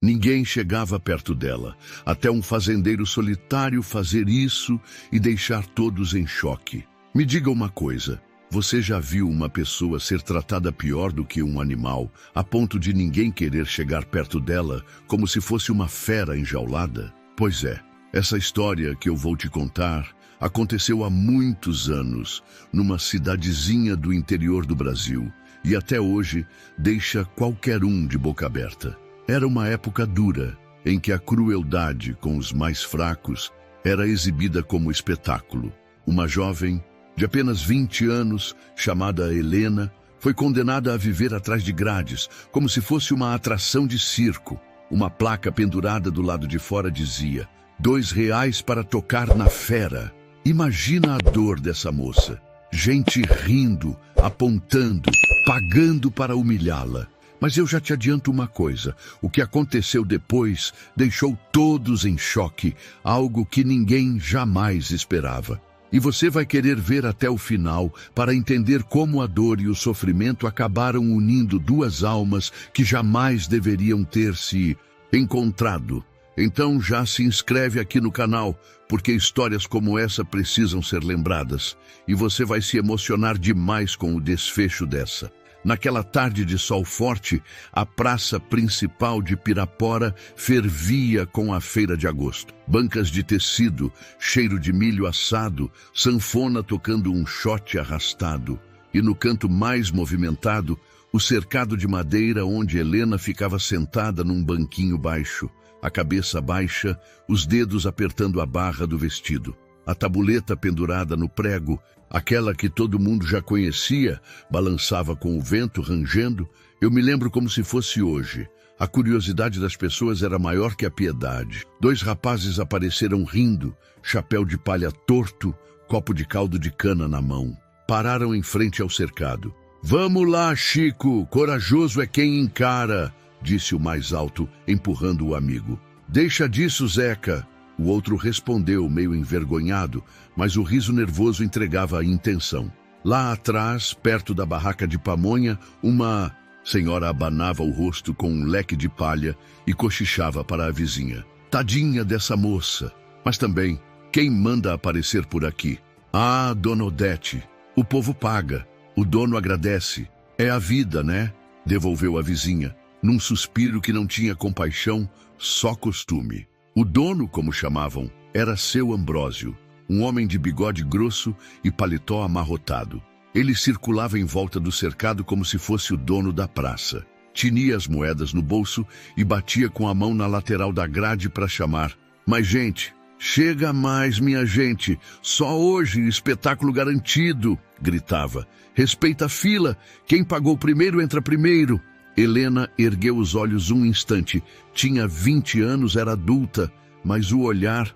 Ninguém chegava perto dela, até um fazendeiro solitário fazer isso e deixar todos em choque. Me diga uma coisa, você já viu uma pessoa ser tratada pior do que um animal, a ponto de ninguém querer chegar perto dela, como se fosse uma fera enjaulada? Pois é, essa história que eu vou te contar aconteceu há muitos anos, numa cidadezinha do interior do Brasil, e até hoje deixa qualquer um de boca aberta. Era uma época dura, em que a crueldade com os mais fracos era exibida como espetáculo. Uma jovem, de apenas 20 anos, chamada Helena, foi condenada a viver atrás de grades, como se fosse uma atração de circo. Uma placa pendurada do lado de fora dizia: R$2 para tocar na fera. Imagina a dor dessa moça. Gente rindo, apontando, pagando para humilhá-la. Mas eu já te adianto uma coisa, o que aconteceu depois deixou todos em choque, algo que ninguém jamais esperava. E você vai querer ver até o final para entender como a dor e o sofrimento acabaram unindo duas almas que jamais deveriam ter se encontrado. Então já se inscreve aqui no canal, porque histórias como essa precisam ser lembradas, e você vai se emocionar demais com o desfecho dessa. Naquela tarde de sol forte, a praça principal de Pirapora fervia com a feira de agosto. Bancas de tecido, cheiro de milho assado, sanfona tocando um shot arrastado. E no canto mais movimentado, o cercado de madeira onde Helena ficava sentada num banquinho baixo, a cabeça baixa, os dedos apertando a barra do vestido. A tabuleta pendurada no prego, aquela que todo mundo já conhecia, balançava com o vento rangendo. Eu me lembro como se fosse hoje. A curiosidade das pessoas era maior que a piedade. 2 rapazes apareceram rindo, chapéu de palha torto, copo de caldo de cana na mão. Pararam em frente ao cercado. "Vamos lá, Chico, corajoso é quem encara", disse o mais alto, empurrando o amigo. "Deixa disso, Zeca." O outro respondeu, meio envergonhado, mas o riso nervoso entregava a intenção. Lá atrás, perto da barraca de pamonha, uma senhora abanava o rosto com um leque de palha e cochichava para a vizinha: "Tadinha dessa moça. Mas também, quem manda aparecer por aqui? Ah, Dona Odete, o povo paga, o dono agradece. É a vida, né?" devolveu a vizinha, num suspiro que não tinha compaixão, só costume. O dono, como chamavam, era seu Ambrósio, um homem de bigode grosso e paletó amarrotado. Ele circulava em volta do cercado como se fosse o dono da praça. Tinia as moedas no bolso e batia com a mão na lateral da grade para chamar: "Mais gente! Chega mais, minha gente! Só hoje, espetáculo garantido!" gritava. "Respeita a fila! Quem pagou primeiro entra primeiro!" Helena ergueu os olhos um instante. Tinha 20 anos, era adulta, mas o olhar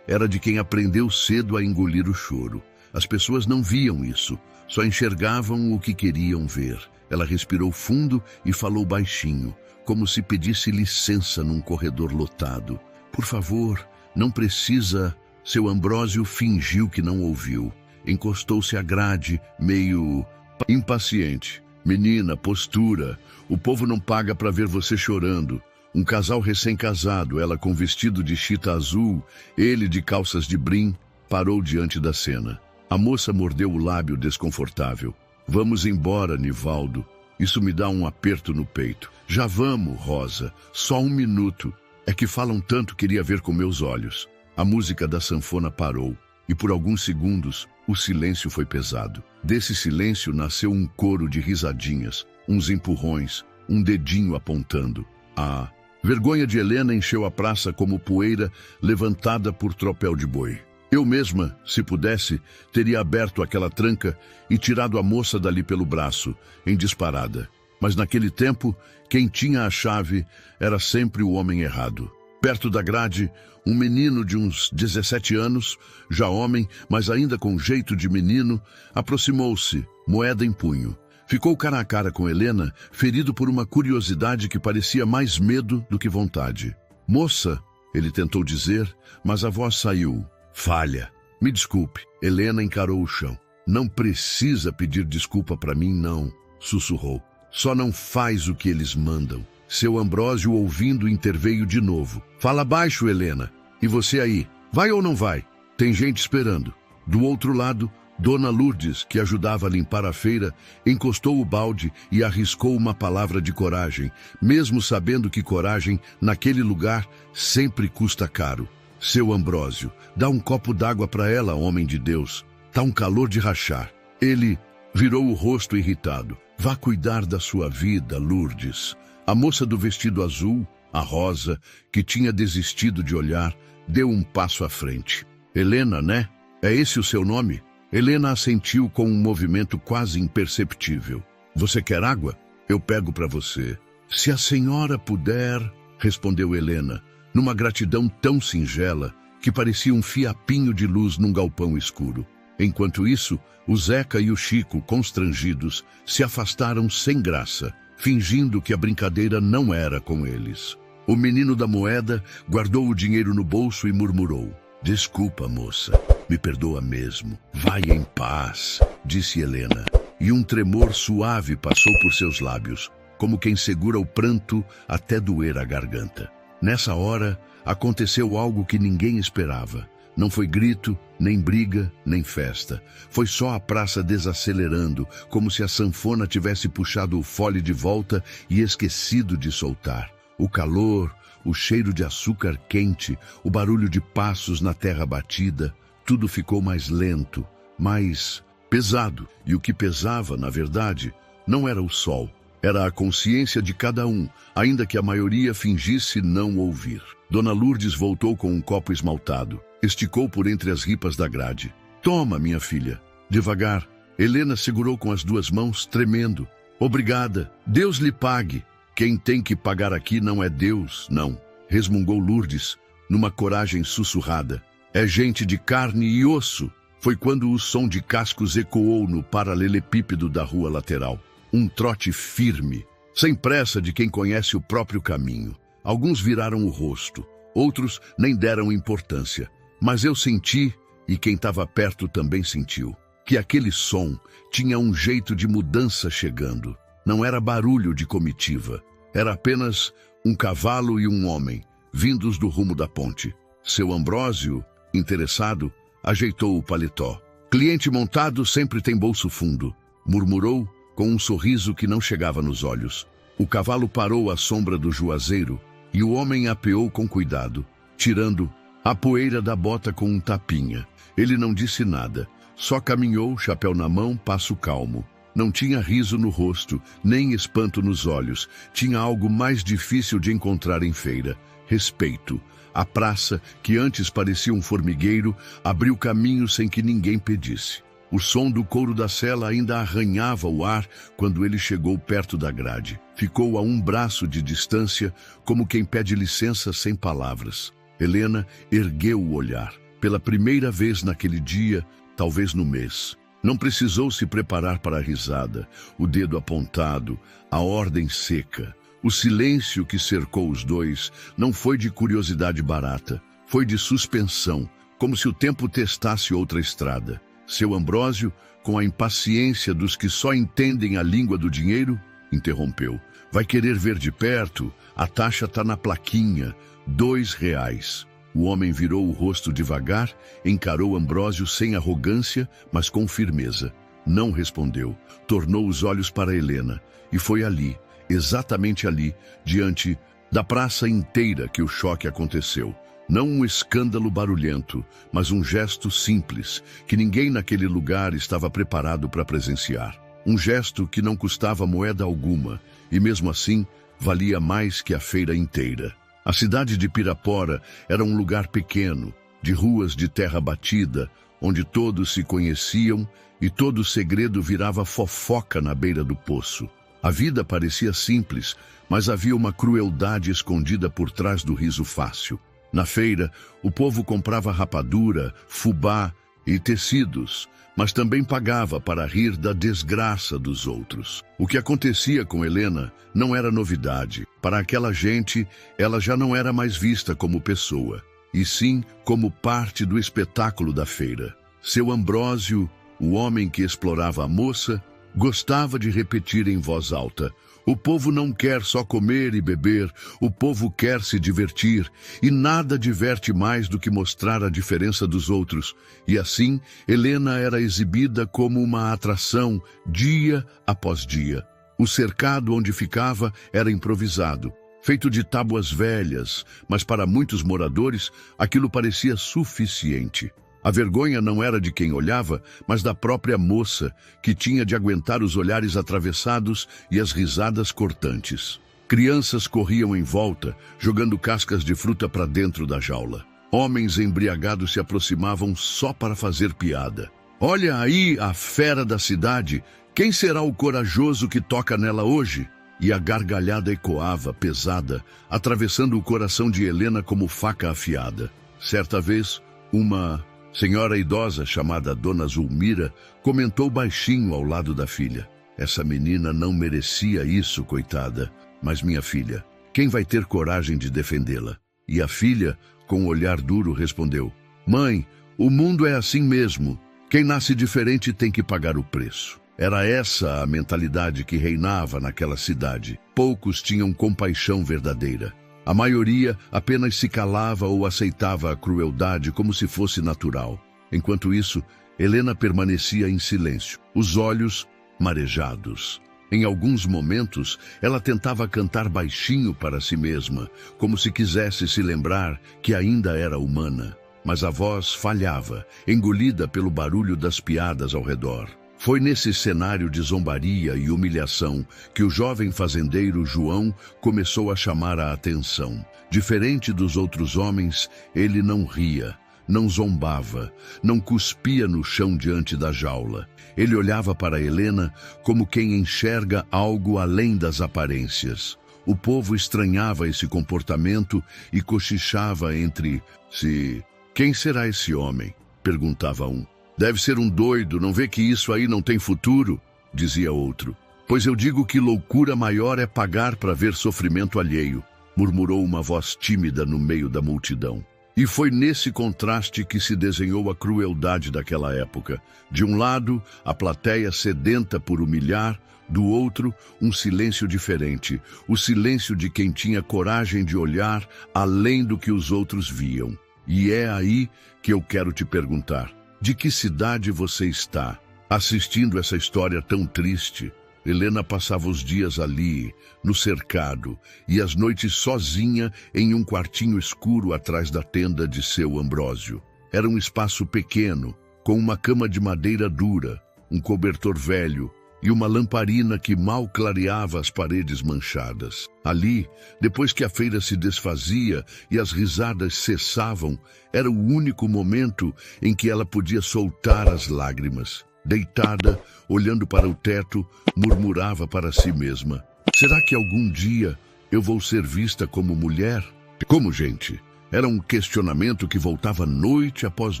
era de quem aprendeu cedo a engolir o choro. As pessoas não viam isso, só enxergavam o que queriam ver. Ela respirou fundo e falou baixinho, como se pedisse licença num corredor lotado. "Por favor, não precisa." Seu Ambrósio fingiu que não ouviu. Encostou-se à grade, meio impaciente. "Menina, postura. O povo não paga para ver você chorando." Um casal recém-casado, ela com vestido de chita azul, ele de calças de brim, parou diante da cena. A moça mordeu o lábio desconfortável. "Vamos embora, Nivaldo. Isso me dá um aperto no peito." "Já vamos, Rosa. Só 1 minuto. É que falam tanto, queria ver com meus olhos." A música da sanfona parou, e por alguns segundos o silêncio foi pesado. Desse silêncio nasceu um coro de risadinhas, uns empurrões, um dedinho apontando. A vergonha de Helena encheu a praça como poeira levantada por tropel de boi. Eu mesma, se pudesse, teria aberto aquela tranca e tirado a moça dali pelo braço, em disparada. Mas naquele tempo, quem tinha a chave era sempre o homem errado. Perto da grade, um menino de uns 17 anos, já homem, mas ainda com jeito de menino, aproximou-se, moeda em punho. Ficou cara a cara com Helena, ferido por uma curiosidade que parecia mais medo do que vontade. "Moça", ele tentou dizer, mas a voz saiu. "Falha. Me desculpe." Helena encarou o chão. "Não precisa pedir desculpa para mim, não", sussurrou. "Só não faz o que eles mandam. Seu Ambrósio, ouvindo, interveio de novo. Fala baixo, Helena. E você aí? Vai ou não vai? Tem gente esperando. Do outro lado, Dona Lourdes, que ajudava a limpar a feira, encostou o balde e arriscou uma palavra de coragem, mesmo sabendo que coragem, naquele lugar, sempre custa caro. Seu Ambrósio, dá um copo d'água para ela, homem de Deus. Tá um calor de rachar. Ele virou o rosto irritado. Vá cuidar da sua vida, Lourdes. A moça do vestido azul, a Rosa, que tinha desistido de olhar, deu um passo à frente. Helena, né? É esse o seu nome? Helena assentiu com um movimento quase imperceptível. Você quer água? Eu pego para você. Se a senhora puder, respondeu Helena, numa gratidão tão singela que parecia um fiapinho de luz num galpão escuro. Enquanto isso, o Zeca e o Chico, constrangidos, se afastaram sem graça, fingindo que a brincadeira não era com eles. O menino da moeda guardou o dinheiro no bolso e murmurou. Desculpa, moça. Me perdoa mesmo. Vai em paz, disse Helena. E um tremor suave passou por seus lábios, como quem segura o pranto até doer a garganta. Nessa hora, aconteceu algo que ninguém esperava. Não foi grito, nem briga, nem festa. Foi só a praça desacelerando, como se a sanfona tivesse puxado o fole de volta e esquecido de soltar. O calor, o cheiro de açúcar quente, o barulho de passos na terra batida, tudo ficou mais lento, mais pesado. E o que pesava, na verdade, não era o sol. Era a consciência de cada um, ainda que a maioria fingisse não ouvir. Dona Lourdes voltou com um copo esmaltado. Esticou por entre as ripas da grade. Toma, minha filha. Devagar, Helena segurou com as duas mãos, tremendo. Obrigada. Deus lhe pague. Quem tem que pagar aqui não é Deus, não. Resmungou Lourdes, numa coragem sussurrada. É gente de carne e osso. Foi quando o som de cascos ecoou no paralelepípedo da rua lateral. Um trote firme, sem pressa de quem conhece o próprio caminho. Alguns viraram o rosto, outros nem deram importância. Mas eu senti, e quem estava perto também sentiu, que aquele som tinha um jeito de mudança chegando. Não era barulho de comitiva, era apenas um cavalo e um homem, vindos do rumo da ponte. Seu Ambrósio, interessado, ajeitou o paletó. Cliente montado sempre tem bolso fundo, murmurou com um sorriso que não chegava nos olhos. O cavalo parou à sombra do juazeiro e o homem apeou com cuidado, tirando a poeira da bota com um tapinha. Ele não disse nada, só caminhou, chapéu na mão, passo calmo. Não tinha riso no rosto, nem espanto nos olhos. Tinha algo mais difícil de encontrar em feira. Respeito. A praça, que antes parecia um formigueiro, abriu caminho sem que ninguém pedisse. O som do couro da sela ainda arranhava o ar quando ele chegou perto da grade. Ficou a um braço de distância, como quem pede licença sem palavras. Helena ergueu o olhar. Pela primeira vez naquele dia, talvez no mês. Não precisou se preparar para a risada, o dedo apontado, a ordem seca. O silêncio que cercou os dois não foi de curiosidade barata, foi de suspensão, como se o tempo testasse outra estrada. Seu Ambrósio, com a impaciência dos que só entendem a língua do dinheiro, interrompeu. Vai querer ver de perto? A taxa tá na plaquinha, R$2. O homem virou o rosto devagar, encarou Ambrósio sem arrogância, mas com firmeza. Não respondeu. Tornou os olhos para Helena. E foi ali, exatamente ali, diante da praça inteira que o choque aconteceu. Não um escândalo barulhento, mas um gesto simples, que ninguém naquele lugar estava preparado para presenciar. Um gesto que não custava moeda alguma, e mesmo assim, valia mais que a feira inteira. A cidade de Pirapora era um lugar pequeno, de ruas de terra batida, onde todos se conheciam e todo segredo virava fofoca na beira do poço. A vida parecia simples, mas havia uma crueldade escondida por trás do riso fácil. Na feira, o povo comprava rapadura, fubá e tecidos, mas também pagava para rir da desgraça dos outros. O que acontecia com Helena não era novidade. Para aquela gente, ela já não era mais vista como pessoa, e sim como parte do espetáculo da feira. Seu Ambrósio, o homem que explorava a moça, gostava de repetir em voz alta: O povo não quer só comer e beber, o povo quer se divertir, e nada diverte mais do que mostrar a diferença dos outros. E assim, Helena era exibida como uma atração dia após dia. O cercado onde ficava era improvisado, feito de tábuas velhas, mas para muitos moradores aquilo parecia suficiente. A vergonha não era de quem olhava, mas da própria moça, que tinha de aguentar os olhares atravessados e as risadas cortantes. Crianças corriam em volta, jogando cascas de fruta para dentro da jaula. Homens embriagados se aproximavam só para fazer piada. "Olha aí a fera da cidade! Quem será o corajoso que toca nela hoje?" E a gargalhada ecoava, pesada, atravessando o coração de Helena como faca afiada. Certa vez, uma senhora idosa chamada Dona Zulmira comentou baixinho ao lado da filha: "Essa menina não merecia isso, coitada. Mas minha filha, quem vai ter coragem de defendê-la?" E a filha, com um olhar duro, respondeu: "Mãe, o mundo é assim mesmo. Quem nasce diferente tem que pagar o preço." Era essa a mentalidade que reinava naquela cidade. Poucos tinham compaixão verdadeira. A maioria apenas se calava ou aceitava a crueldade como se fosse natural. Enquanto isso, Helena permanecia em silêncio, os olhos marejados. Em alguns momentos, ela tentava cantar baixinho para si mesma, como se quisesse se lembrar que ainda era humana. Mas a voz falhava, engolida pelo barulho das piadas ao redor. Foi nesse cenário de zombaria e humilhação que o jovem fazendeiro João começou a chamar a atenção. Diferente dos outros homens, ele não ria, não zombava, não cuspia no chão diante da jaula. Ele olhava para Helena como quem enxerga algo além das aparências. O povo estranhava esse comportamento e cochichava entre si. "Quem será esse homem?" perguntava um. "Deve ser um doido, não vê que isso aí não tem futuro?" dizia outro. "Pois eu digo que loucura maior é pagar para ver sofrimento alheio", murmurou uma voz tímida no meio da multidão. E foi nesse contraste que se desenhou a crueldade daquela época. De um lado, a plateia sedenta por humilhar, do outro, um silêncio diferente, o silêncio de quem tinha coragem de olhar além do que os outros viam. E é aí que eu quero te perguntar: de que cidade você está? Assistindo essa história tão triste, Helena passava os dias ali, no cercado, e as noites sozinha em um quartinho escuro atrás da tenda de seu Ambrósio. Era um espaço pequeno, com uma cama de madeira dura, um cobertor velho e uma lamparina que mal clareava as paredes manchadas. Ali, depois que a feira se desfazia e as risadas cessavam, era o único momento em que ela podia soltar as lágrimas. Deitada, olhando para o teto, murmurava para si mesma: "Será que algum dia eu vou ser vista como mulher? Como gente?" Era um questionamento que voltava noite após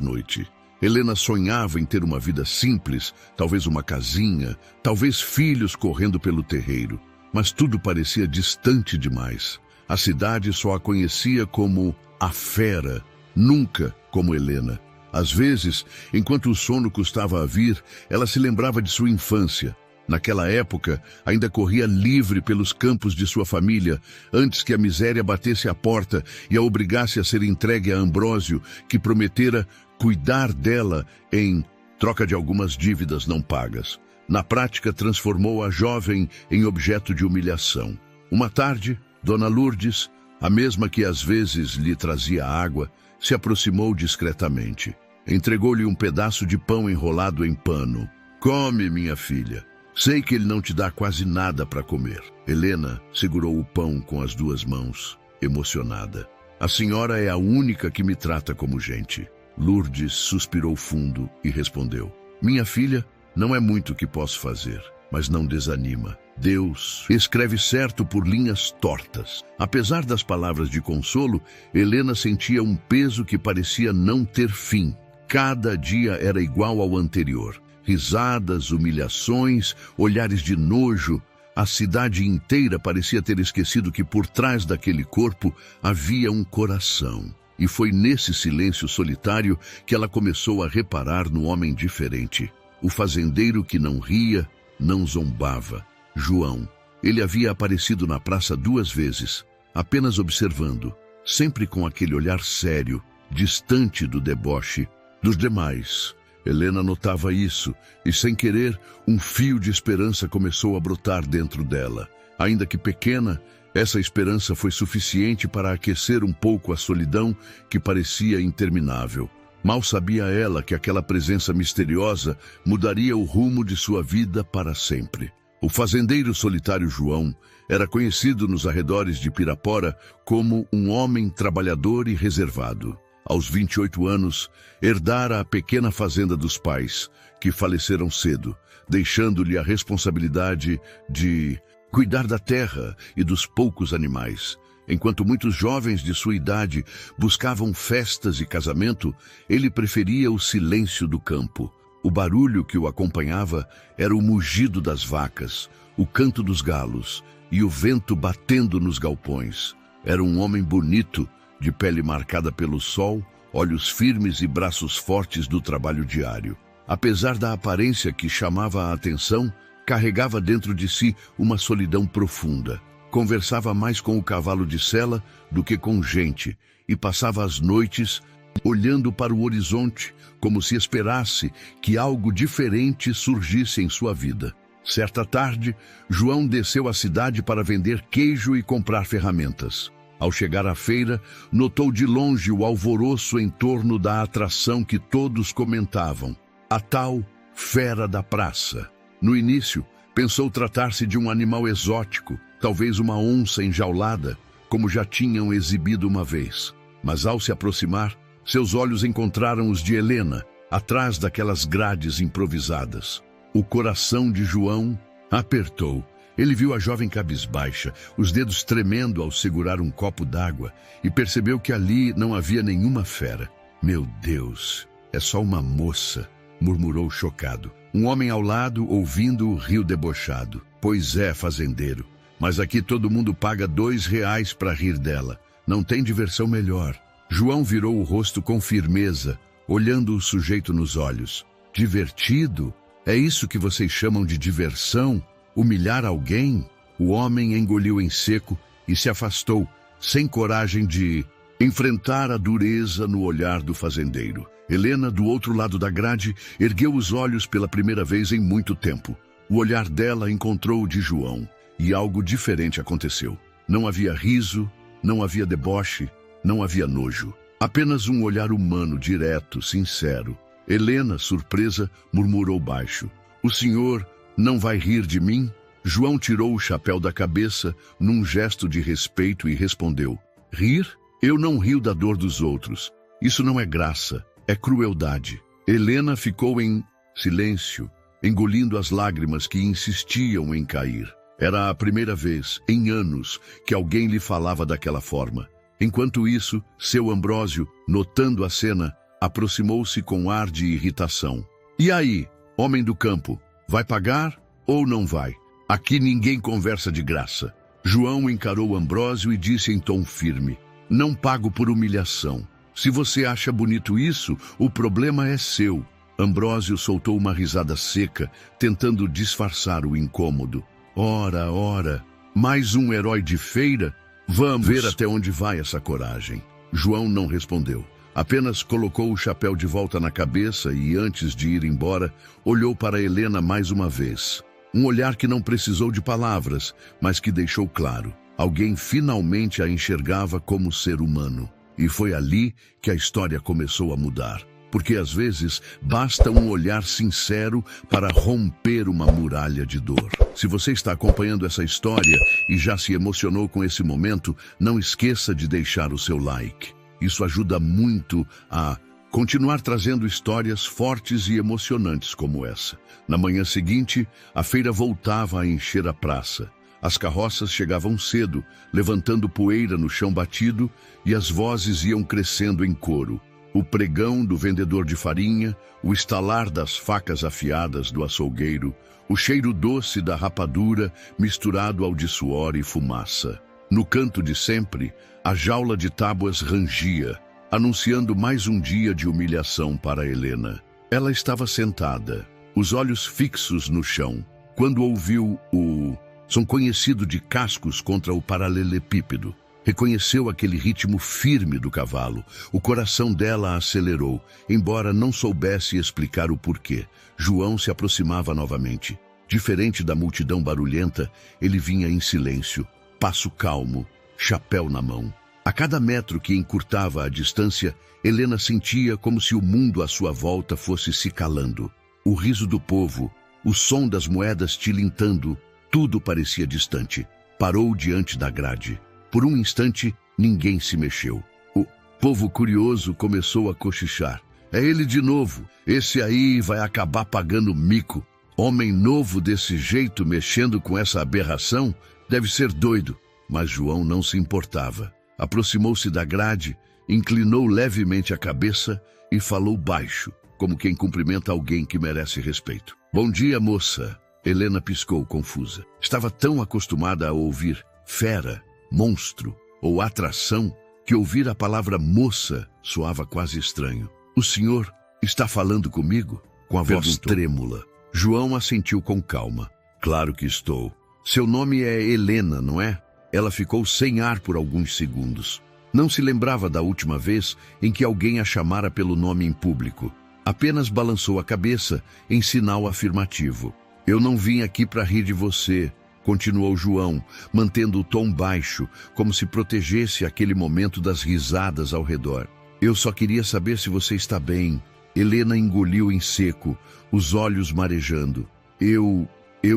noite. Helena sonhava em ter uma vida simples, talvez uma casinha, talvez filhos correndo pelo terreiro. Mas tudo parecia distante demais. A cidade só a conhecia como a fera, nunca como Helena. Às vezes, enquanto o sono custava a vir, ela se lembrava de sua infância. Naquela época, ainda corria livre pelos campos de sua família, antes que a miséria batesse à porta e a obrigasse a ser entregue a Ambrósio, que prometera cuidar dela em troca de algumas dívidas não pagas. Na prática, transformou a jovem em objeto de humilhação. Uma tarde, Dona Lourdes, a mesma que às vezes lhe trazia água, se aproximou discretamente. Entregou-lhe um pedaço de pão enrolado em pano. "Come, minha filha. Sei que ele não te dá quase nada para comer." Helena segurou o pão com as duas mãos, emocionada. "A senhora é a única que me trata como gente." Lourdes suspirou fundo e respondeu: "Minha filha, não é muito o que posso fazer, mas não desanima. Deus escreve certo por linhas tortas." Apesar das palavras de consolo, Helena sentia um peso que parecia não ter fim. Cada dia era igual ao anterior. Risadas, humilhações, olhares de nojo. A cidade inteira parecia ter esquecido que por trás daquele corpo havia um coração. E foi nesse silêncio solitário que ela começou a reparar no homem diferente. O fazendeiro que não ria, não zombava. João. Ele havia aparecido na praça 2 vezes, apenas observando, sempre com aquele olhar sério, distante do deboche dos demais. Helena notava isso e, sem querer, um fio de esperança começou a brotar dentro dela. Ainda que pequena, essa esperança foi suficiente para aquecer um pouco a solidão que parecia interminável. Mal sabia ela que aquela presença misteriosa mudaria o rumo de sua vida para sempre. O fazendeiro solitário João era conhecido nos arredores de Pirapora como um homem trabalhador e reservado. Aos 28 anos, herdara a pequena fazenda dos pais, que faleceram cedo, deixando-lhe a responsabilidade de cuidar da terra e dos poucos animais. Enquanto muitos jovens de sua idade buscavam festas e casamento, ele preferia o silêncio do campo. O barulho que o acompanhava era o mugido das vacas, o canto dos galos e o vento batendo nos galpões. Era um homem bonito, de pele marcada pelo sol, olhos firmes e braços fortes do trabalho diário. Apesar da aparência que chamava a atenção, carregava dentro de si uma solidão profunda. Conversava mais com o cavalo de sela do que com gente e passava as noites olhando para o horizonte como se esperasse que algo diferente surgisse em sua vida. Certa tarde, João desceu à cidade para vender queijo e comprar ferramentas. Ao chegar à feira, notou de longe o alvoroço em torno da atração que todos comentavam, a tal fera da praça. No início, pensou tratar-se de um animal exótico, talvez uma onça enjaulada, como já tinham exibido uma vez. Mas ao se aproximar, seus olhos encontraram os de Helena, atrás daquelas grades improvisadas. O coração de João apertou. Ele viu a jovem cabisbaixa, os dedos tremendo ao segurar um copo d'água, e percebeu que ali não havia nenhuma fera. Meu Deus, é só uma moça, murmurou chocado. Um homem ao lado, ouvindo, riu debochado. Pois é, fazendeiro, mas aqui todo mundo paga R$ 2 para rir dela. Não tem diversão melhor. João virou o rosto com firmeza, olhando o sujeito nos olhos. Divertido? É isso que vocês chamam de diversão? Humilhar alguém? O homem engoliu em seco e se afastou, sem coragem de enfrentar a dureza no olhar do fazendeiro. Helena, do outro lado da grade, ergueu os olhos pela primeira vez em muito tempo. O olhar dela encontrou o de João, e algo diferente aconteceu. Não havia riso, não havia deboche, não havia nojo. Apenas um olhar humano, direto, sincero. Helena, surpresa, murmurou baixo. O senhor não vai rir de mim? João tirou o chapéu da cabeça num gesto de respeito e respondeu. Rir? Eu não rio da dor dos outros. Isso não é graça, é crueldade. Helena ficou em silêncio, engolindo as lágrimas que insistiam em cair. Era a primeira vez, em anos, que alguém lhe falava daquela forma. Enquanto isso, seu Ambrósio, notando a cena, aproximou-se com ar de irritação. E aí, homem do campo, vai pagar ou não vai? Aqui ninguém conversa de graça. João encarou Ambrósio e disse em tom firme. Não pago por humilhação. Se você acha bonito isso, o problema é seu. Ambrósio soltou uma risada seca, tentando disfarçar o incômodo. Ora, ora, mais um herói de feira? Vamos ver até onde vai essa coragem. João não respondeu. Apenas colocou o chapéu de volta na cabeça e, antes de ir embora, olhou para Helena mais uma vez. Um olhar que não precisou de palavras, mas que deixou claro. Alguém finalmente a enxergava como ser humano. E foi ali que a história começou a mudar. Porque às vezes basta um olhar sincero para romper uma muralha de dor. Se você está acompanhando essa história e já se emocionou com esse momento, não esqueça de deixar o seu like. Isso ajuda muito a continuar trazendo histórias fortes e emocionantes como essa. Na manhã seguinte, a feira voltava a encher a praça. As carroças chegavam cedo, levantando poeira no chão batido, e as vozes iam crescendo em coro. O pregão do vendedor de farinha, o estalar das facas afiadas do açougueiro, o cheiro doce da rapadura misturado ao de suor e fumaça. No canto de sempre, a jaula de tábuas rangia, anunciando mais um dia de humilhação para Helena. Ela estava sentada, os olhos fixos no chão, quando ouviu o São conhecidos de cascos contra o paralelepípedo. Reconheceu aquele ritmo firme do cavalo. O coração dela acelerou, embora não soubesse explicar o porquê. João se aproximava novamente. Diferente da multidão barulhenta, ele vinha em silêncio, passo calmo, chapéu na mão. A cada metro que encurtava a distância, Helena sentia como se o mundo à sua volta fosse se calando. O riso do povo, o som das moedas tilintando, tudo parecia distante. Parou diante da grade. Por um instante, ninguém se mexeu. O povo curioso começou a cochichar. É ele de novo. Esse aí vai acabar pagando mico. Homem novo desse jeito, mexendo com essa aberração, deve ser doido. Mas João não se importava. Aproximou-se da grade, inclinou levemente a cabeça e falou baixo, como quem cumprimenta alguém que merece respeito. Bom dia, moça. Helena piscou, confusa. Estava tão acostumada a ouvir fera, monstro ou atração, que ouvir a palavra moça soava quase estranho. O senhor está falando comigo? Com a voz trêmula. João assentiu com calma. Claro que estou. Seu nome é Helena, não é? Ela ficou sem ar por alguns segundos. Não se lembrava da última vez em que alguém a chamara pelo nome em público. Apenas balançou a cabeça em sinal afirmativo. Eu não vim aqui para rir de você, continuou João, mantendo o tom baixo, como se protegesse aquele momento das risadas ao redor. Eu só queria saber se você está bem. Helena engoliu em seco, os olhos marejando. Eu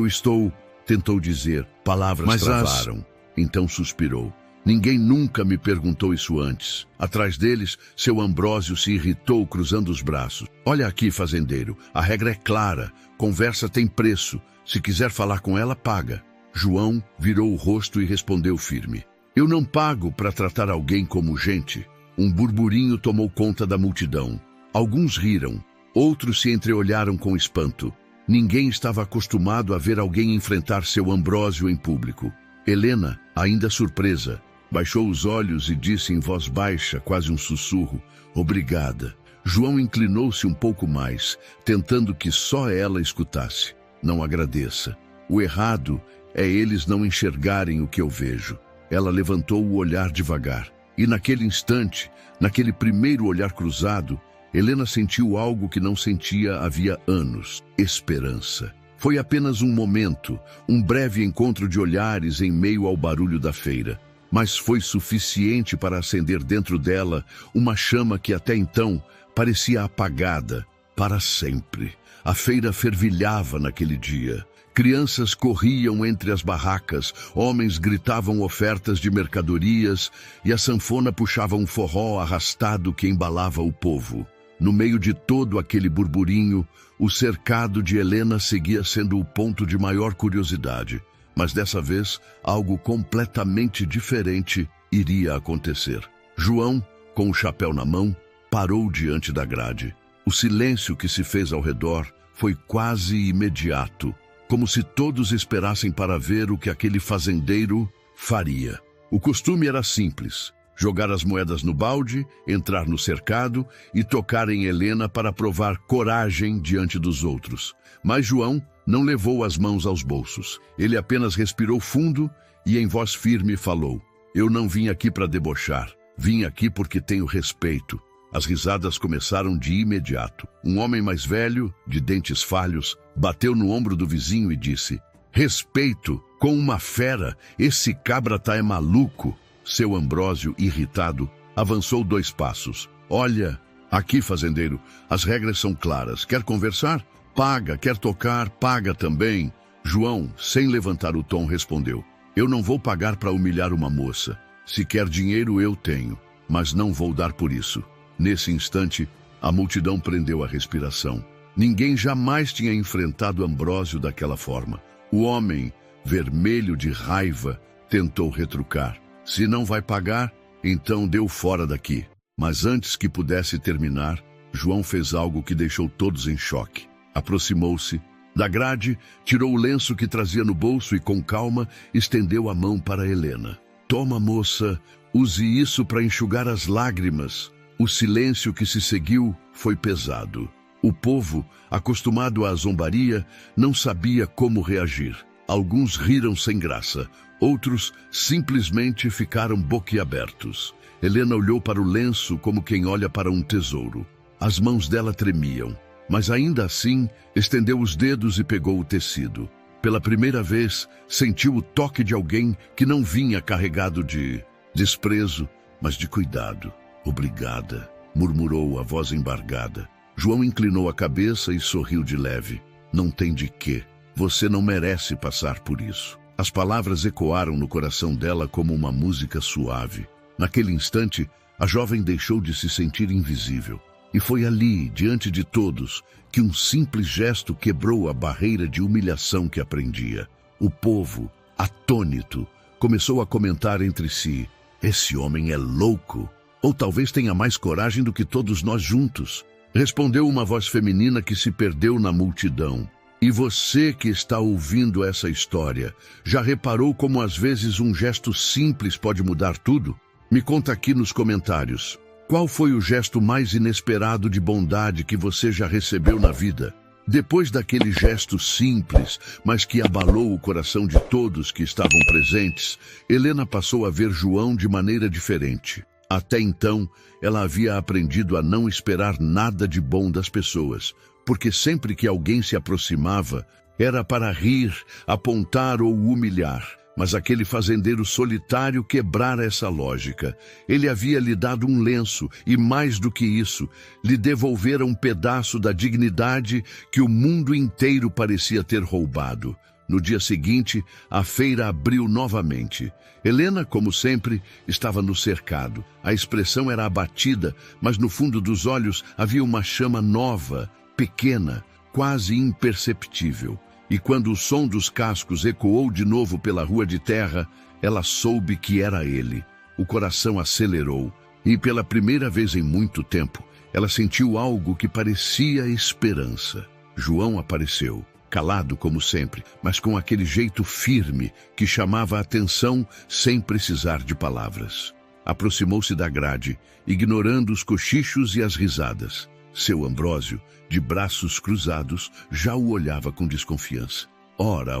estou... tentou dizer. Palavras travaram. Então suspirou. Ninguém nunca me perguntou isso antes. Atrás deles, seu Ambrósio se irritou, cruzando os braços. Olha aqui, fazendeiro, a regra é clara. Conversa tem preço. Se quiser falar com ela, paga. João virou o rosto e respondeu firme. Eu não pago para tratar alguém como gente. Um burburinho tomou conta da multidão. Alguns riram, outros se entreolharam com espanto. Ninguém estava acostumado a ver alguém enfrentar seu Ambrósio em público. Helena, ainda surpresa, baixou os olhos e disse em voz baixa, quase um sussurro, obrigada. João inclinou-se um pouco mais, tentando que só ela escutasse. Não agradeça. O errado é eles não enxergarem o que eu vejo. Ela levantou o olhar devagar. E naquele instante, naquele primeiro olhar cruzado, Helena sentiu algo que não sentia havia anos. Esperança. Foi apenas um momento, um breve encontro de olhares em meio ao barulho da feira. Mas foi suficiente para acender dentro dela uma chama que até então parecia apagada para sempre. A feira fervilhava naquele dia. Crianças corriam entre as barracas, homens gritavam ofertas de mercadorias e a sanfona puxava um forró arrastado que embalava o povo. No meio de todo aquele burburinho, o cercado de Helena seguia sendo o ponto de maior curiosidade. Mas dessa vez, algo completamente diferente iria acontecer. João, com o chapéu na mão, parou diante da grade. O silêncio que se fez ao redor foi quase imediato, como se todos esperassem para ver o que aquele fazendeiro faria. O costume era simples: jogar as moedas no balde, entrar no cercado e tocar em Helena para provar coragem diante dos outros. Mas João não levou as mãos aos bolsos. Ele apenas respirou fundo e em voz firme falou: eu não vim aqui para debochar. Vim aqui porque tenho respeito. As risadas começaram de imediato. Um homem mais velho, de dentes falhos, bateu no ombro do vizinho e disse: respeito? Com uma fera? Esse cabra tá maluco. Seu Ambrósio, irritado, avançou 2 passos. Olha, aqui, fazendeiro, as regras são claras. Quer conversar? Paga. Quer tocar? Paga também. João, sem levantar o tom, respondeu: eu não vou pagar para humilhar uma moça. Se quer dinheiro, eu tenho, mas não vou dar por isso. Nesse instante, a multidão prendeu a respiração. Ninguém jamais tinha enfrentado Ambrósio daquela forma. O homem, vermelho de raiva, tentou retrucar. Se não vai pagar, então deu fora daqui. Mas antes que pudesse terminar, João fez algo que deixou todos em choque. Aproximou-se da grade, tirou o lenço que trazia no bolso e, com calma, estendeu a mão para Helena. Toma, moça, use isso para enxugar as lágrimas. O silêncio que se seguiu foi pesado. O povo, acostumado à zombaria, não sabia como reagir. Alguns riram sem graça, outros simplesmente ficaram boquiabertos. Helena olhou para o lenço como quem olha para um tesouro. As mãos dela tremiam, mas ainda assim estendeu os dedos e pegou o tecido. Pela primeira vez, sentiu o toque de alguém que não vinha carregado de desprezo, mas de cuidado. Obrigada, murmurou a voz embargada. João inclinou a cabeça e sorriu de leve. Não tem de quê. Você não merece passar por isso. As palavras ecoaram no coração dela como uma música suave. Naquele instante, a jovem deixou de se sentir invisível. E foi ali, diante de todos, que um simples gesto quebrou a barreira de humilhação que aprendia. O povo, atônito, começou a comentar entre si: esse homem é louco, ou talvez tenha mais coragem do que todos nós juntos. Respondeu uma voz feminina que se perdeu na multidão. E você que está ouvindo essa história, já reparou como às vezes um gesto simples pode mudar tudo? Me conta aqui nos comentários. Qual foi o gesto mais inesperado de bondade que você já recebeu na vida? Depois daquele gesto simples, mas que abalou o coração de todos que estavam presentes, Helena passou a ver João de maneira diferente. Até então, ela havia aprendido a não esperar nada de bom das pessoas, porque sempre que alguém se aproximava, era para rir, apontar ou humilhar. Mas aquele fazendeiro solitário quebrara essa lógica. Ele havia lhe dado um lenço e, mais do que isso, lhe devolvera um pedaço da dignidade que o mundo inteiro parecia ter roubado. No dia seguinte, a feira abriu novamente. Helena, como sempre, estava no cercado. A expressão era abatida, mas no fundo dos olhos havia uma chama nova, pequena, quase imperceptível. E quando o som dos cascos ecoou de novo pela rua de terra, ela soube que era ele. O coração acelerou, e pela primeira vez em muito tempo, ela sentiu algo que parecia esperança. João apareceu, calado como sempre, mas com aquele jeito firme que chamava a atenção sem precisar de palavras. Aproximou-se da grade, ignorando os cochichos e as risadas. Seu Ambrósio, de braços cruzados, já o olhava com desconfiança. Ora,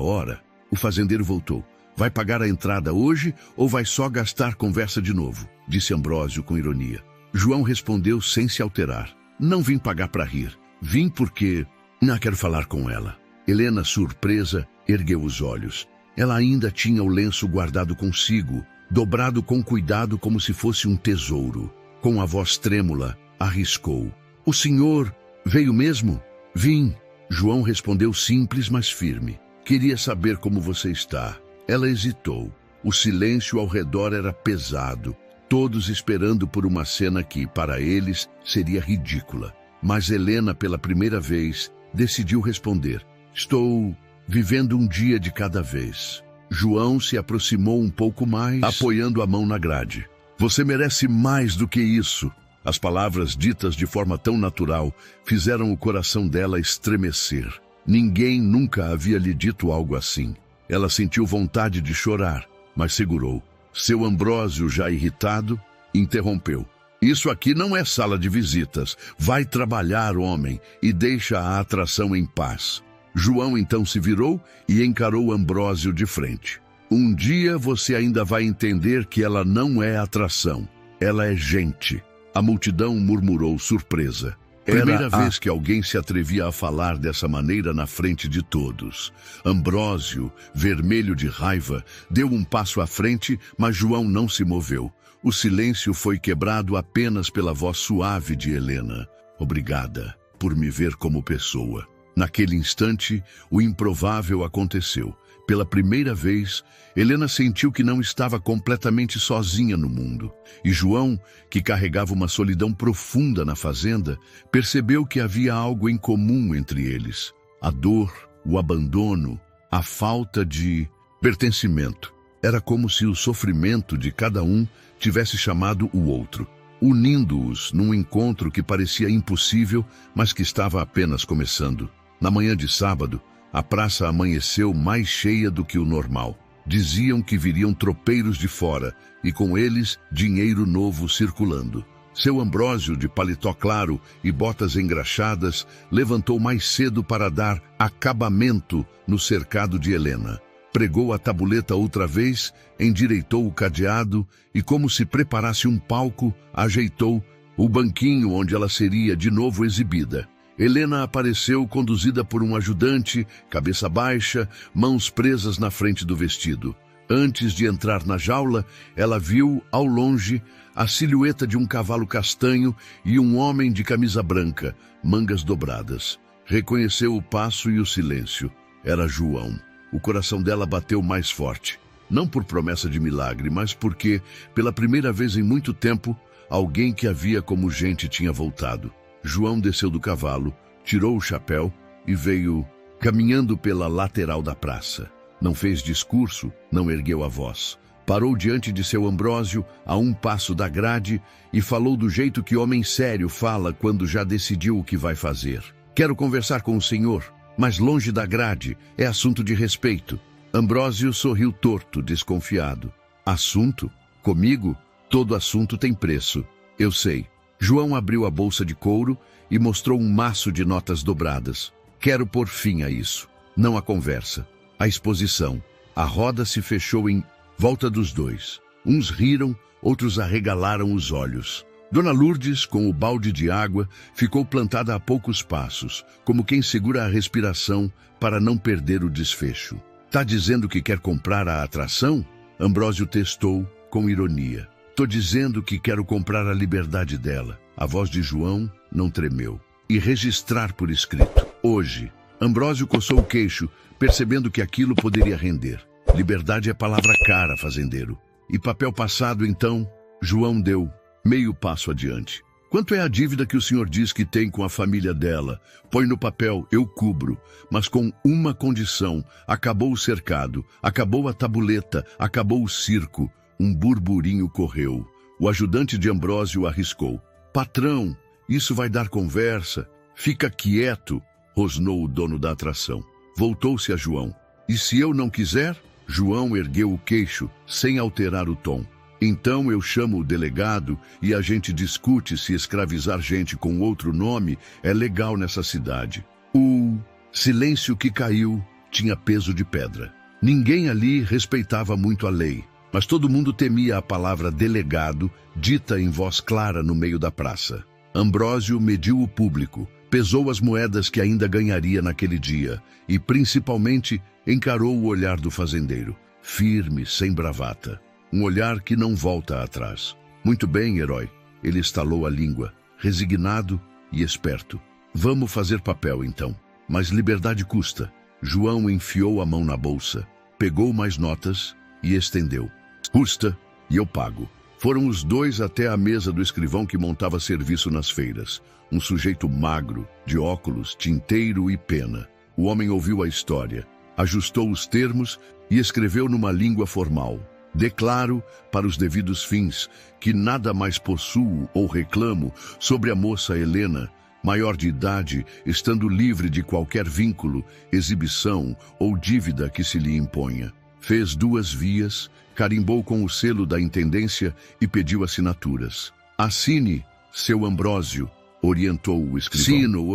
o fazendeiro voltou. Vai pagar a entrada hoje ou vai só gastar conversa de novo? Disse Ambrósio com ironia. João respondeu sem se alterar. Não vim pagar para rir. Vim porque não quero falar com ela. Helena, surpresa, ergueu os olhos. Ela ainda tinha o lenço guardado consigo, dobrado com cuidado como se fosse um tesouro. Com a voz trêmula, arriscou. O senhor veio mesmo? Vim. João respondeu simples, mas firme. Queria saber como você está. Ela hesitou. O silêncio ao redor era pesado, todos esperando por uma cena que, para eles, seria ridícula. Mas Helena, pela primeira vez, decidiu responder. Estou vivendo um dia de cada vez. João se aproximou um pouco mais, apoiando a mão na grade. Você merece mais do que isso. As palavras ditas de forma tão natural fizeram o coração dela estremecer. Ninguém nunca havia lhe dito algo assim. Ela sentiu vontade de chorar, mas segurou. Seu Ambrósio, já irritado, interrompeu. Isso aqui não é sala de visitas. Vai trabalhar, homem, e deixa a atração em paz. João então se virou e encarou Ambrósio de frente. Um dia você ainda vai entender que ela não é atração. Ela é gente. A multidão murmurou surpresa. Primeira vez que alguém se atrevia a falar dessa maneira na frente de todos. Ambrósio, vermelho de raiva, deu um passo à frente, mas João não se moveu. O silêncio foi quebrado apenas pela voz suave de Helena. Obrigada por me ver como pessoa. Naquele instante, o improvável aconteceu. Pela primeira vez, Helena sentiu que não estava completamente sozinha no mundo. E João, que carregava uma solidão profunda na fazenda, percebeu que havia algo em comum entre eles. A dor, o abandono, a falta de pertencimento. Era como se o sofrimento de cada um tivesse chamado o outro, unindo-os num encontro que parecia impossível, mas que estava apenas começando. Na manhã de sábado, a praça amanheceu mais cheia do que o normal. Diziam que viriam tropeiros de fora e com eles dinheiro novo circulando. Seu Ambrósio, de paletó claro e botas engraxadas, levantou mais cedo para dar acabamento no cercado de Helena. Pregou a tabuleta outra vez, endireitou o cadeado e, como se preparasse um palco, ajeitou o banquinho onde ela seria de novo exibida. Helena apareceu conduzida por um ajudante, cabeça baixa, mãos presas na frente do vestido. Antes de entrar na jaula, ela viu, ao longe, a silhueta de um cavalo castanho e um homem de camisa branca, mangas dobradas. Reconheceu o passo e o silêncio. Era João. O coração dela bateu mais forte. Não por promessa de milagre, mas porque, pela primeira vez em muito tempo, alguém que havia como gente tinha voltado. João desceu do cavalo, tirou o chapéu e veio caminhando pela lateral da praça. Não fez discurso, não ergueu a voz. Parou diante de seu Ambrósio, a um passo da grade, e falou do jeito que homem sério fala quando já decidiu o que vai fazer. Quero conversar com o senhor, mas longe da grade, é assunto de respeito. Ambrósio sorriu torto, desconfiado. Assunto? Comigo? Todo assunto tem preço. Eu sei. João abriu a bolsa de couro e mostrou um maço de notas dobradas. Quero pôr fim a isso. Não a conversa. A exposição. A roda se fechou em volta dos dois. Uns riram, outros arregalaram os olhos. Dona Lourdes, com o balde de água, ficou plantada a poucos passos, como quem segura a respiração para não perder o desfecho. Tá dizendo que quer comprar a atração? Ambrósio testou com ironia. Tô dizendo que quero comprar a liberdade dela. A voz de João não tremeu. E registrar por escrito. Hoje. Ambrósio coçou o queixo, percebendo que aquilo poderia render. Liberdade é palavra cara, fazendeiro. E papel passado, então, João deu meio passo adiante. Quanto é a dívida que o senhor diz que tem com a família dela? Põe no papel, eu cubro, mas com uma condição. Acabou o cercado, acabou a tabuleta, acabou o circo. Um burburinho correu. O ajudante de Ambrósio arriscou. Patrão, isso vai dar conversa. Fica quieto, rosnou o dono da atração. Voltou-se a João. E se eu não quiser? João ergueu o queixo, sem alterar o tom. Então eu chamo o delegado e a gente discute se escravizar gente com outro nome é legal nessa cidade. O silêncio que caiu tinha peso de pedra. Ninguém ali respeitava muito a lei, mas todo mundo temia a palavra delegado, dita em voz clara no meio da praça. Ambrósio mediu o público, pesou as moedas que ainda ganharia naquele dia e, principalmente, encarou o olhar do fazendeiro, firme, sem bravata. Um olhar que não volta atrás. Muito bem, herói. Ele estalou a língua, resignado e esperto. Vamos fazer papel, então. Mas liberdade custa. João enfiou a mão na bolsa, pegou mais notas e estendeu. Custa e eu pago. Foram os dois até a mesa do escrivão que montava serviço nas feiras. Um sujeito magro, de óculos, tinteiro e pena. O homem ouviu a história, ajustou os termos e escreveu numa língua formal. Declaro, para os devidos fins, que nada mais possuo ou reclamo sobre a moça Helena, maior de idade, estando livre de qualquer vínculo, exibição ou dívida que se lhe imponha. Fez 2 vias, carimbou com o selo da intendência e pediu assinaturas. Assine, seu Ambrósio, orientou o escrivão. Sino,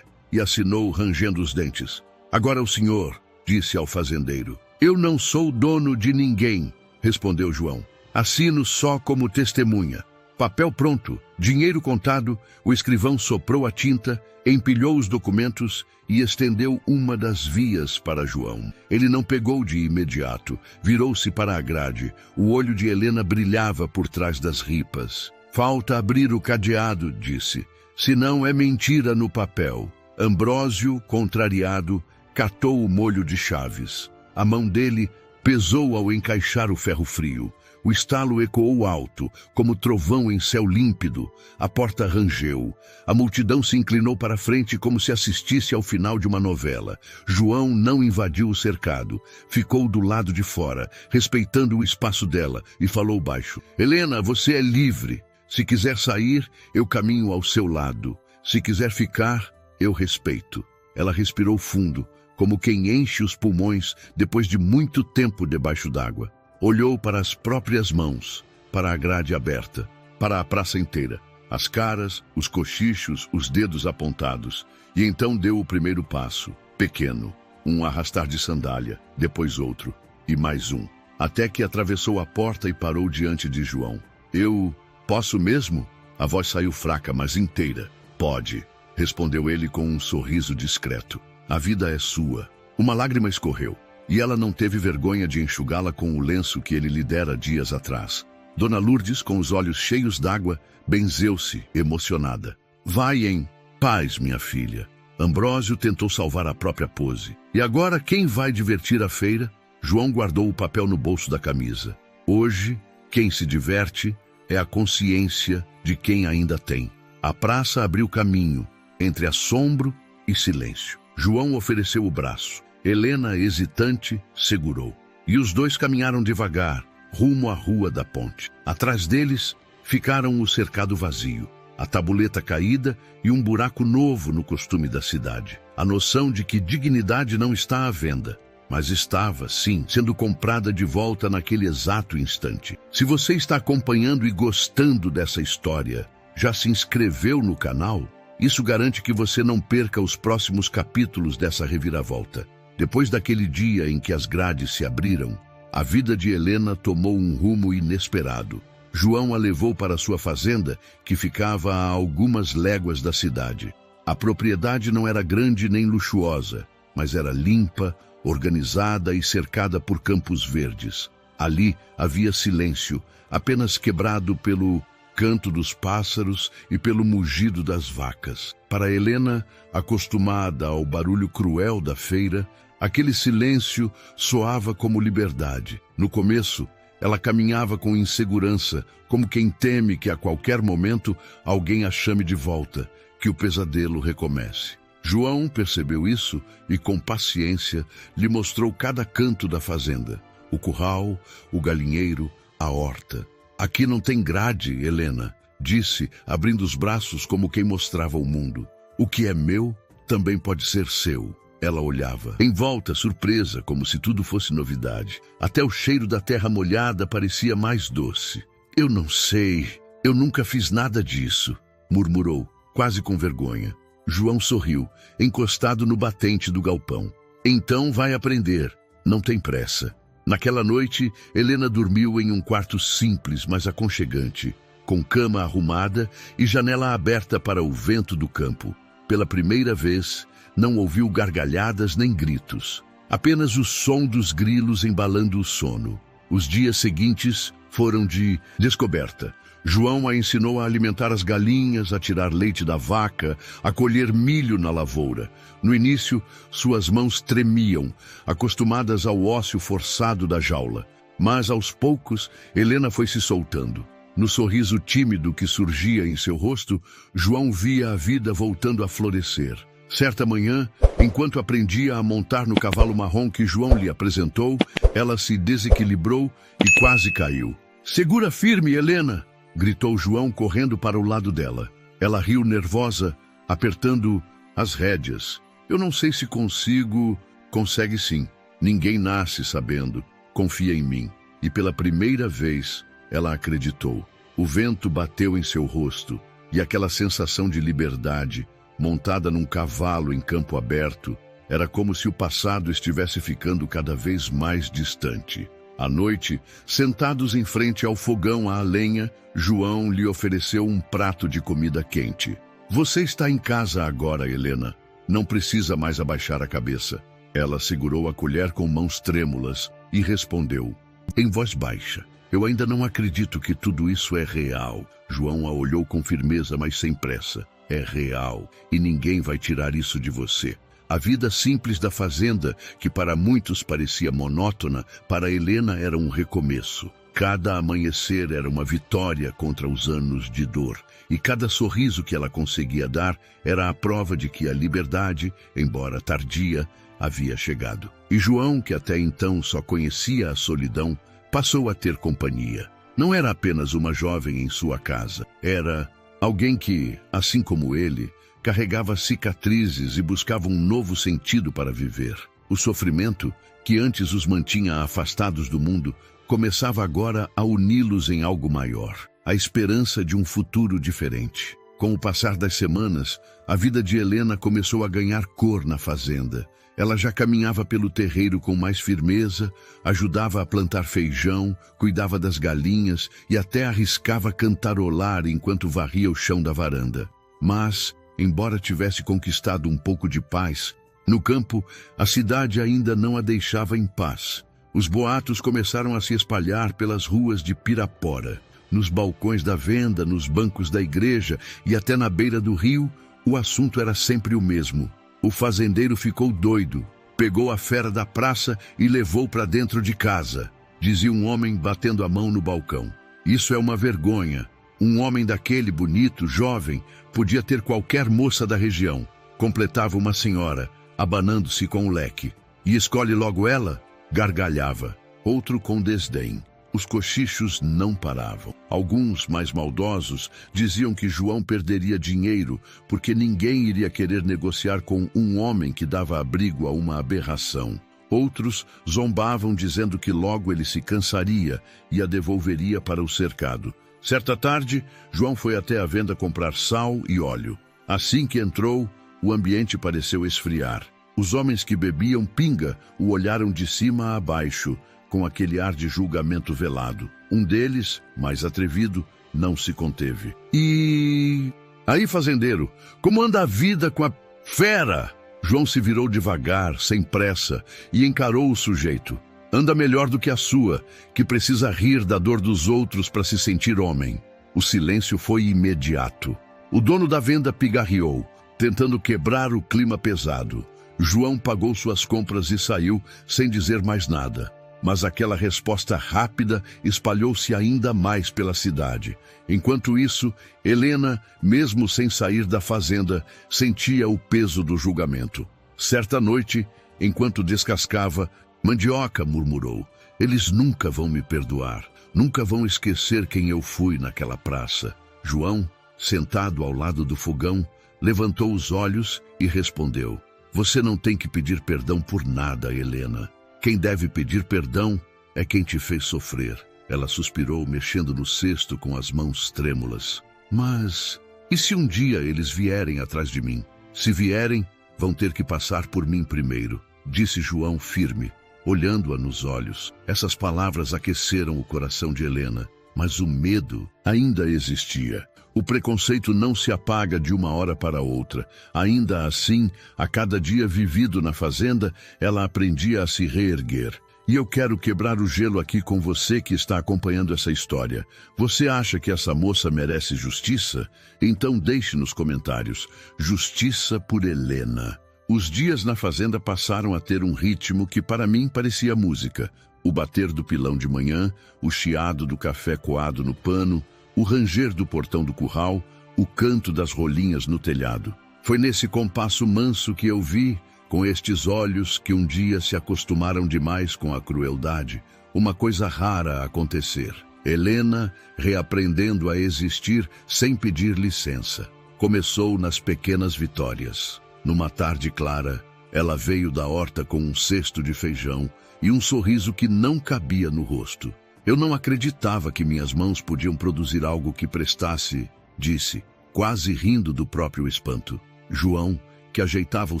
e assinou rangendo os dentes. Agora o senhor, disse ao fazendeiro. Eu não sou dono de ninguém, respondeu João. Assino só como testemunha. Papel pronto, dinheiro contado, o escrivão soprou a tinta, empilhou os documentos e estendeu uma das vias para João. Ele não pegou de imediato, virou-se para a grade. O olho de Helena brilhava por trás das ripas. Falta abrir o cadeado, disse. Senão é mentira no papel. Ambrósio, contrariado, catou o molho de chaves. A mão dele pesou ao encaixar o ferro frio. O estalo ecoou alto, como trovão em céu límpido. A porta rangeu. A multidão se inclinou para a frente como se assistisse ao final de uma novela. João não invadiu o cercado. Ficou do lado de fora, respeitando o espaço dela, e falou baixo. Helena, você é livre. Se quiser sair, eu caminho ao seu lado. Se quiser ficar, eu respeito. Ela respirou fundo, como quem enche os pulmões depois de muito tempo debaixo d'água. Olhou para as próprias mãos, para a grade aberta, para a praça inteira, as caras, os cochichos, os dedos apontados, e então deu o primeiro passo, pequeno, um arrastar de sandália, depois outro. e mais um, até que atravessou a porta e parou diante de João. Eu posso mesmo? A voz saiu fraca, mas inteira. Pode, respondeu ele com um sorriso discreto. A vida é sua. Uma lágrima escorreu, e ela não teve vergonha de enxugá-la com o lenço que ele lhe dera dias atrás. Dona Lourdes, com os olhos cheios d'água, benzeu-se, emocionada. Vai em paz, minha filha. Ambrósio tentou salvar a própria pose. E agora quem vai divertir a feira? João guardou o papel no bolso da camisa. Hoje, quem se diverte é a consciência de quem ainda tem. A praça abriu caminho entre assombro e silêncio. João ofereceu o braço. Helena, hesitante, segurou. E os dois caminharam devagar, rumo à rua da ponte. Atrás deles ficaram o cercado vazio, a tabuleta caída e um buraco novo no costume da cidade. A noção de que dignidade não está à venda, mas estava, sim, sendo comprada de volta naquele exato instante. Se você está acompanhando e gostando dessa história, já se inscreveu no canal? Isso garante que você não perca os próximos capítulos dessa reviravolta. Depois daquele dia em que as grades se abriram, a vida de Helena tomou um rumo inesperado. João a levou para sua fazenda, que ficava a algumas léguas da cidade. A propriedade não era grande nem luxuosa, mas era limpa, organizada e cercada por campos verdes. Ali havia silêncio, apenas quebrado pelo canto dos pássaros e pelo mugido das vacas. Para Helena, acostumada ao barulho cruel da feira, aquele silêncio soava como liberdade. No começo, ela caminhava com insegurança, como quem teme que a qualquer momento alguém a chame de volta, que o pesadelo recomece. João percebeu isso e, com paciência, lhe mostrou cada canto da fazenda. O curral, o galinheiro, a horta. Aqui não tem grade, Helena, disse, abrindo os braços como quem mostrava o mundo. O que é meu também pode ser seu. Ela olhava, em volta, surpresa, como se tudo fosse novidade. Até o cheiro da terra molhada parecia mais doce. Eu não sei, eu nunca fiz nada disso, murmurou, quase com vergonha. João sorriu, encostado no batente do galpão. Então vai aprender, não tem pressa. Naquela noite, Helena dormiu em um quarto simples, mas aconchegante, com cama arrumada e janela aberta para o vento do campo. Pela primeira vez, não ouviu gargalhadas nem gritos, apenas o som dos grilos embalando o sono. Os dias seguintes foram de descoberta. João a ensinou a alimentar as galinhas, a tirar leite da vaca, a colher milho na lavoura. No início, suas mãos tremiam, acostumadas ao ócio forçado da jaula. Mas, aos poucos, Helena foi se soltando. No sorriso tímido que surgia em seu rosto, João via a vida voltando a florescer. Certa manhã, enquanto aprendia a montar no cavalo marrom que João lhe apresentou, ela se desequilibrou e quase caiu. "Segura firme, Helena!" gritou João, correndo para o lado dela. Ela riu nervosa, apertando as rédeas. "Eu não sei se consigo..." "Consegue sim. Ninguém nasce sabendo. Confia em mim." E pela primeira vez, ela acreditou. O vento bateu em seu rosto, e aquela sensação de liberdade, montada num cavalo em campo aberto, era como se o passado estivesse ficando cada vez mais distante. À noite, sentados em frente ao fogão à lenha, João lhe ofereceu um prato de comida quente. "Você está em casa agora, Helena. Não precisa mais abaixar a cabeça." Ela segurou a colher com mãos trêmulas e respondeu, em voz baixa, "Eu ainda não acredito que tudo isso é real." João a olhou com firmeza, mas sem pressa. "É real, e ninguém vai tirar isso de você." A vida simples da fazenda, que para muitos parecia monótona, para Helena era um recomeço. Cada amanhecer era uma vitória contra os anos de dor, e cada sorriso que ela conseguia dar era a prova de que a liberdade, embora tardia, havia chegado. E João, que até então só conhecia a solidão, passou a ter companhia. Não era apenas uma jovem em sua casa, era alguém que, assim como ele, carregava cicatrizes e buscava um novo sentido para viver. O sofrimento, que antes os mantinha afastados do mundo, começava agora a uni-los em algo maior, a esperança de um futuro diferente. Com o passar das semanas, a vida de Helena começou a ganhar cor na fazenda. Ela já caminhava pelo terreiro com mais firmeza, ajudava a plantar feijão, cuidava das galinhas e até arriscava cantarolar enquanto varria o chão da varanda. Mas, embora tivesse conquistado um pouco de paz, no campo, a cidade ainda não a deixava em paz. Os boatos começaram a se espalhar pelas ruas de Pirapora. Nos balcões da venda, nos bancos da igreja e até na beira do rio, o assunto era sempre o mesmo. O fazendeiro ficou doido, pegou a fera da praça e levou para dentro de casa, dizia um homem batendo a mão no balcão. Isso é uma vergonha. Um homem daquele bonito, jovem, podia ter qualquer moça da região. Completava uma senhora, abanando-se com o leque. E escolhe logo ela? Gargalhava. Outro com desdém. Os cochichos não paravam. Alguns, mais maldosos, diziam que João perderia dinheiro porque ninguém iria querer negociar com um homem que dava abrigo a uma aberração. Outros zombavam dizendo que logo ele se cansaria e a devolveria para o cercado. Certa tarde, João foi até a venda comprar sal e óleo. Assim que entrou, o ambiente pareceu esfriar. Os homens que bebiam pinga o olharam de cima a baixo, com aquele ar de julgamento velado. Um deles, mais atrevido, não se conteve. E aí, fazendeiro, como anda a vida com a fera? João se virou devagar, sem pressa, e encarou o sujeito. Anda melhor do que a sua, que precisa rir da dor dos outros para se sentir homem. O silêncio foi imediato. O dono da venda pigarreou, tentando quebrar o clima pesado. João pagou suas compras e saiu, sem dizer mais nada. Mas aquela resposta rápida espalhou-se ainda mais pela cidade. Enquanto isso, Helena, mesmo sem sair da fazenda, sentia o peso do julgamento. Certa noite, enquanto descascava, "Mandioca", murmurou, "eles nunca vão me perdoar, nunca vão esquecer quem eu fui naquela praça." João, sentado ao lado do fogão, levantou os olhos e respondeu, "Você não tem que pedir perdão por nada, Helena. Quem deve pedir perdão é quem te fez sofrer." Ela suspirou, mexendo no cesto com as mãos trêmulas. "Mas e se um dia eles vierem atrás de mim? Se vierem, vão ter que passar por mim primeiro", disse João firme, olhando-a nos olhos. Essas palavras aqueceram o coração de Helena, mas o medo ainda existia. O preconceito não se apaga de uma hora para outra. Ainda assim, a cada dia vivido na fazenda, ela aprendia a se reerguer. E eu quero quebrar o gelo aqui com você que está acompanhando essa história. Você acha que essa moça merece justiça? Então deixe nos comentários. Justiça por Helena. Os dias na fazenda passaram a ter um ritmo que para mim parecia música. O bater do pilão de manhã, o chiado do café coado no pano, o ranger do portão do curral, o canto das rolinhas no telhado. Foi nesse compasso manso que eu vi, com estes olhos que um dia se acostumaram demais com a crueldade, uma coisa rara a acontecer. Helena reaprendendo a existir sem pedir licença. Começou nas pequenas vitórias. Numa tarde clara, ela veio da horta com um cesto de feijão e um sorriso que não cabia no rosto. "Eu não acreditava que minhas mãos podiam produzir algo que prestasse", disse, quase rindo do próprio espanto. João, que ajeitava o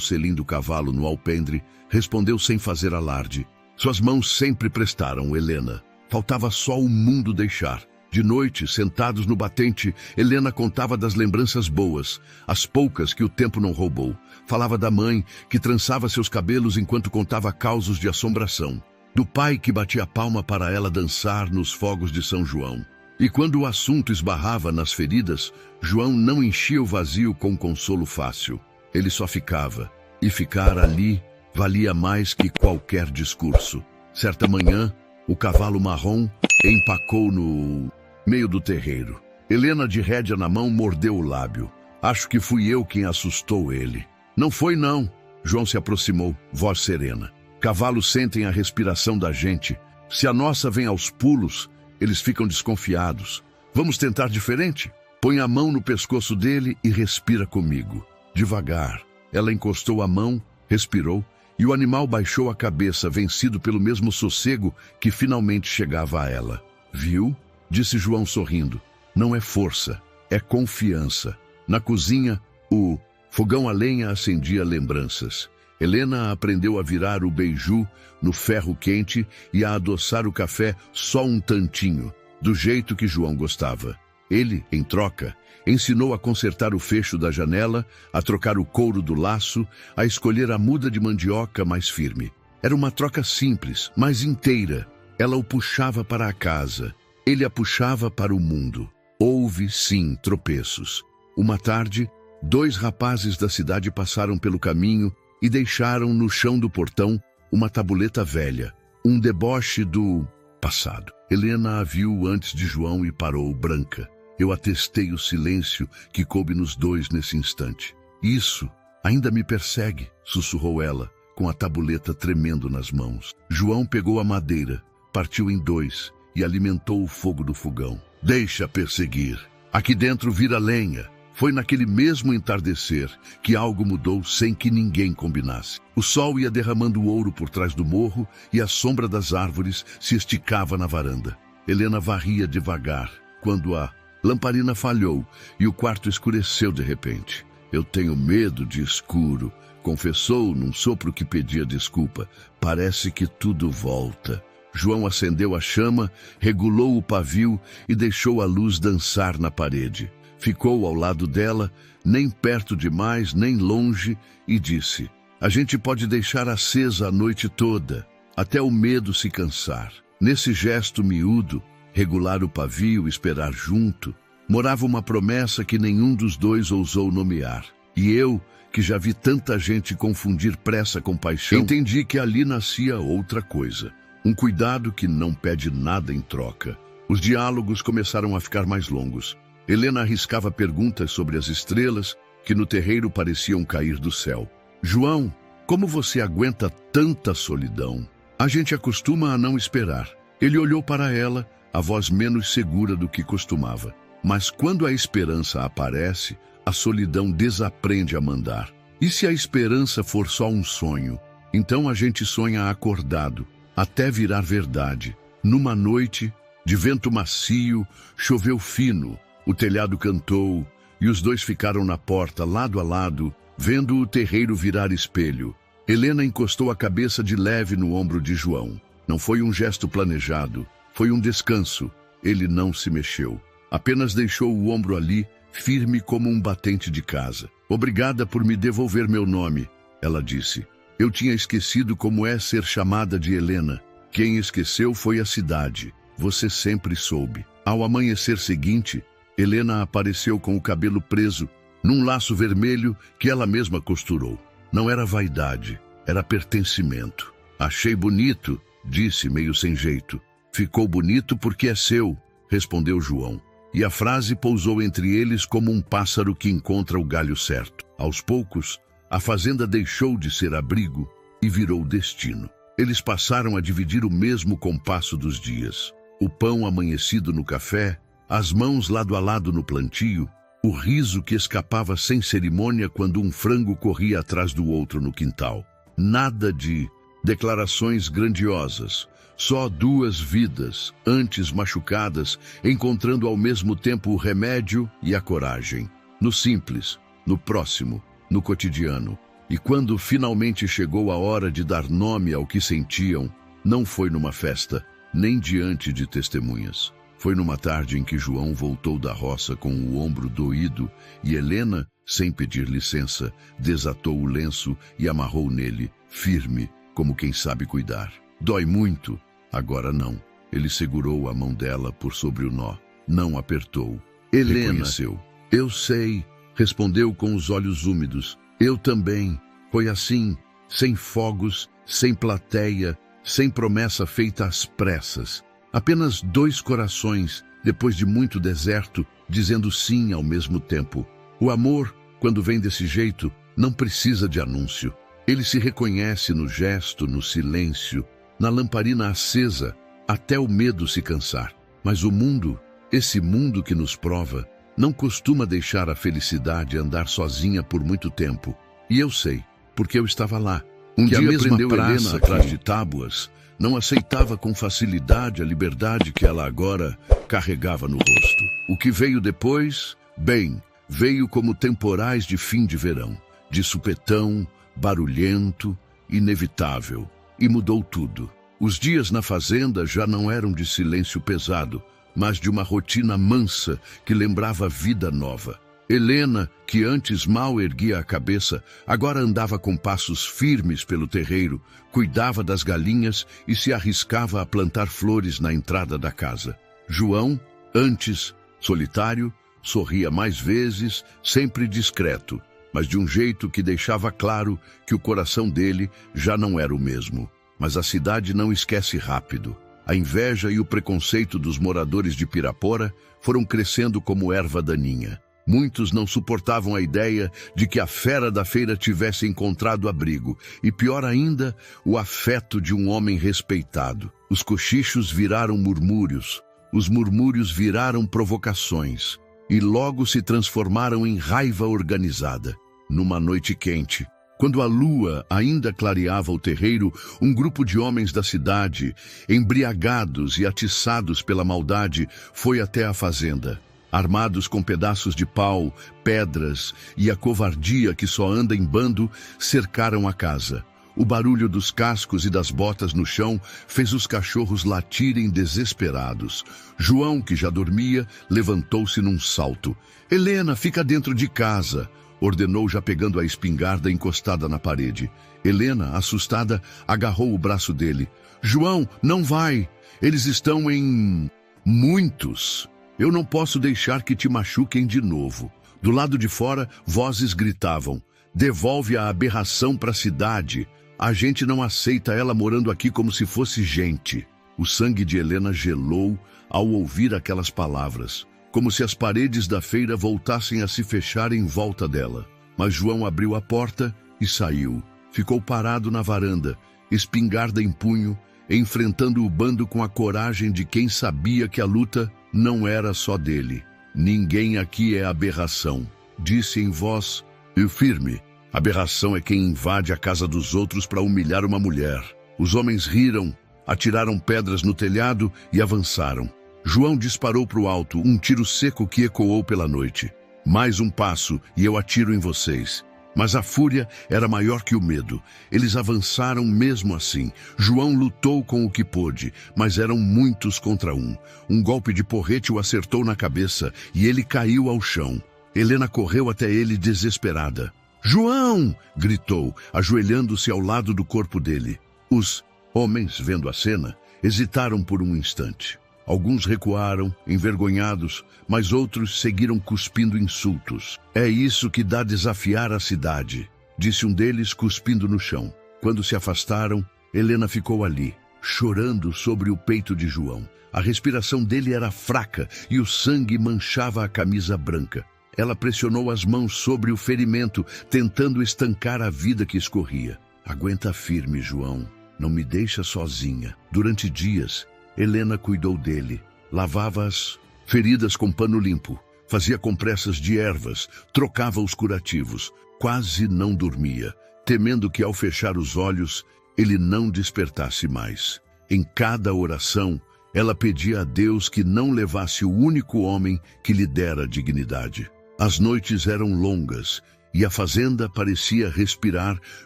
selim do cavalo no alpendre, respondeu sem fazer alarde. "Suas mãos sempre prestaram, Helena. Faltava só o mundo deixar." De noite, sentados no batente, Helena contava das lembranças boas, as poucas que o tempo não roubou. Falava da mãe, que trançava seus cabelos enquanto contava causos de assombração. Do pai que batia palma para ela dançar nos fogos de São João. E quando o assunto esbarrava nas feridas, João não enchia o vazio com consolo fácil. Ele só ficava. E ficar ali valia mais que qualquer discurso. Certa manhã, o cavalo marrom empacou no meio do terreiro. Helena, de rédea na mão, mordeu o lábio. "Acho que fui eu quem assustou ele." "Não foi, não." João se aproximou, voz serena. "Cavalos sentem a respiração da gente. Se a nossa vem aos pulos, eles ficam desconfiados. Vamos tentar diferente? Põe a mão no pescoço dele e respira comigo." Devagar, ela encostou a mão, respirou, e o animal baixou a cabeça, vencido pelo mesmo sossego que finalmente chegava a ela. "Viu?" disse João sorrindo. "Não é força, é confiança." Na cozinha, o fogão a lenha acendia lembranças. Helena aprendeu a virar o beiju no ferro quente e a adoçar o café só um tantinho, do jeito que João gostava. Ele, em troca, ensinou a consertar o fecho da janela, a trocar o couro do laço, a escolher a muda de mandioca mais firme. Era uma troca simples, mas inteira. Ela o puxava para a casa, ele a puxava para o mundo. Houve, sim, tropeços. Uma tarde, 2 rapazes da cidade passaram pelo caminho e deixaram no chão do portão uma tabuleta velha, um deboche do passado. Helena a viu antes de João e parou branca. Eu atestei o silêncio que coube nos dois nesse instante. Isso ainda me persegue, sussurrou ela, com a tabuleta tremendo nas mãos. João pegou a madeira, partiu em 2 e alimentou o fogo do fogão. Deixa perseguir. Aqui dentro vira lenha. Foi naquele mesmo entardecer que algo mudou sem que ninguém combinasse. O sol ia derramando ouro por trás do morro e a sombra das árvores se esticava na varanda. Helena varria devagar quando a lamparina falhou e o quarto escureceu de repente. Eu tenho medo de escuro, confessou num sopro que pedia desculpa. Parece que tudo volta. João acendeu a chama, regulou o pavio e deixou a luz dançar na parede. Ficou ao lado dela, nem perto demais, nem longe, e disse: a gente pode deixar acesa a noite toda, até o medo se cansar. Nesse gesto miúdo, regular o pavio, esperar junto, morava uma promessa que nenhum dos dois ousou nomear. E eu, que já vi tanta gente confundir pressa com paixão, entendi que ali nascia outra coisa. Um cuidado que não pede nada em troca. Os diálogos começaram a ficar mais longos. Helena arriscava perguntas sobre as estrelas que no terreiro pareciam cair do céu. João, como você aguenta tanta solidão? A gente acostuma a não esperar. Ele olhou para ela, a voz menos segura do que costumava. Mas quando a esperança aparece, a solidão desaprende a mandar. E se a esperança for só um sonho? Então a gente sonha acordado, até virar verdade. Numa noite, de vento macio, choveu fino. O telhado cantou e os dois ficaram na porta, lado a lado, vendo o terreiro virar espelho. Helena encostou a cabeça de leve no ombro de João. Não foi um gesto planejado, foi um descanso. Ele não se mexeu, apenas deixou o ombro ali, firme como um batente de casa. Obrigada por me devolver meu nome, ela disse. Eu tinha esquecido como é ser chamada de Helena. Quem esqueceu foi a cidade. Você sempre soube. Ao amanhecer seguinte, Helena apareceu com o cabelo preso, num laço vermelho que ela mesma costurou. Não era vaidade, era pertencimento. Achei bonito, disse meio sem jeito. Ficou bonito porque é seu, respondeu João. E a frase pousou entre eles como um pássaro que encontra o galho certo. Aos poucos, a fazenda deixou de ser abrigo e virou destino. Eles passaram a dividir o mesmo compasso dos dias. O pão amanhecido no café, as mãos lado a lado no plantio, o riso que escapava sem cerimônia quando um frango corria atrás do outro no quintal. Nada de declarações grandiosas, só 2 vidas, antes machucadas, encontrando ao mesmo tempo o remédio e a coragem. No simples, no próximo, no cotidiano. E quando finalmente chegou a hora de dar nome ao que sentiam, não foi numa festa, nem diante de testemunhas. Foi numa tarde em que João voltou da roça com o ombro doído e Helena, sem pedir licença, desatou o lenço e amarrou nele, firme, como quem sabe cuidar. Dói muito? Agora não. Ele segurou a mão dela por sobre o nó. Não apertou. Helena, reconheceu. Eu sei, respondeu com os olhos úmidos. Eu também. Foi assim, sem fogos, sem plateia, sem promessa feita às pressas. Apenas 2 corações, depois de muito deserto, dizendo sim ao mesmo tempo. O amor, quando vem desse jeito, não precisa de anúncio. Ele se reconhece no gesto, no silêncio, na lamparina acesa, até o medo se cansar. Mas o mundo, esse mundo que nos prova, não costuma deixar a felicidade andar sozinha por muito tempo. E eu sei, porque eu estava lá. Um dia aprendeu Helena atrás de tábuas, não aceitava com facilidade a liberdade que ela agora carregava no rosto. O que veio depois, bem, veio como temporais de fim de verão, de supetão, barulhento, inevitável, e mudou tudo. Os dias na fazenda já não eram de silêncio pesado, mas de uma rotina mansa que lembrava vida nova. Helena, que antes mal erguia a cabeça, agora andava com passos firmes pelo terreiro, cuidava das galinhas e se arriscava a plantar flores na entrada da casa. João, antes solitário, sorria mais vezes, sempre discreto, mas de um jeito que deixava claro que o coração dele já não era o mesmo. Mas a cidade não esquece rápido. A inveja e o preconceito dos moradores de Pirapora foram crescendo como erva daninha. Muitos não suportavam a ideia de que a fera da feira tivesse encontrado abrigo, e pior ainda, o afeto de um homem respeitado. Os cochichos viraram murmúrios, os murmúrios viraram provocações, e logo se transformaram em raiva organizada. Numa noite quente, quando a lua ainda clareava o terreiro, um grupo de homens da cidade, embriagados e atiçados pela maldade, foi até a fazenda. Armados com pedaços de pau, pedras e a covardia que só anda em bando, cercaram a casa. O barulho dos cascos e das botas no chão fez os cachorros latirem desesperados. João, que já dormia, levantou-se num salto. "Helena, fica dentro de casa", ordenou, já pegando a espingarda encostada na parede. Helena, assustada, agarrou o braço dele. "João, não vai! Eles estão em... muitos! Eu não posso deixar que te machuquem de novo." Do lado de fora, vozes gritavam: "Devolve a aberração para a cidade. A gente não aceita ela morando aqui como se fosse gente." O sangue de Helena gelou ao ouvir aquelas palavras, como se as paredes da feira voltassem a se fechar em volta dela. Mas João abriu a porta e saiu. Ficou parado na varanda, espingarda em punho, enfrentando o bando com a coragem de quem sabia que a luta não era só dele. "Ninguém aqui é aberração", disse em voz firme. "Aberração é quem invade a casa dos outros para humilhar uma mulher." Os homens riram, atiraram pedras no telhado e avançaram. João disparou para o alto, um tiro seco que ecoou pela noite. "Mais um passo e eu atiro em vocês." Mas a fúria era maior que o medo. Eles avançaram mesmo assim. João lutou com o que pôde, mas eram muitos contra um. Um golpe de porrete o acertou na cabeça e ele caiu ao chão. Helena correu até ele desesperada. "João!" gritou, ajoelhando-se ao lado do corpo dele. Os homens, vendo a cena, hesitaram por um instante. Alguns recuaram, envergonhados, mas outros seguiram cuspindo insultos. "É isso que dá desafiar a cidade", disse um deles, cuspindo no chão. Quando se afastaram, Helena ficou ali, chorando sobre o peito de João. A respiração dele era fraca e o sangue manchava a camisa branca. Ela pressionou as mãos sobre o ferimento, tentando estancar a vida que escorria. "Aguenta firme, João. Não me deixa sozinha." Durante dias, Helena cuidou dele, lavava as feridas com pano limpo, fazia compressas de ervas, trocava os curativos, quase não dormia, temendo que ao fechar os olhos ele não despertasse mais. Em cada oração, ela pedia a Deus que não levasse o único homem que lhe dera dignidade. As noites eram longas e a fazenda parecia respirar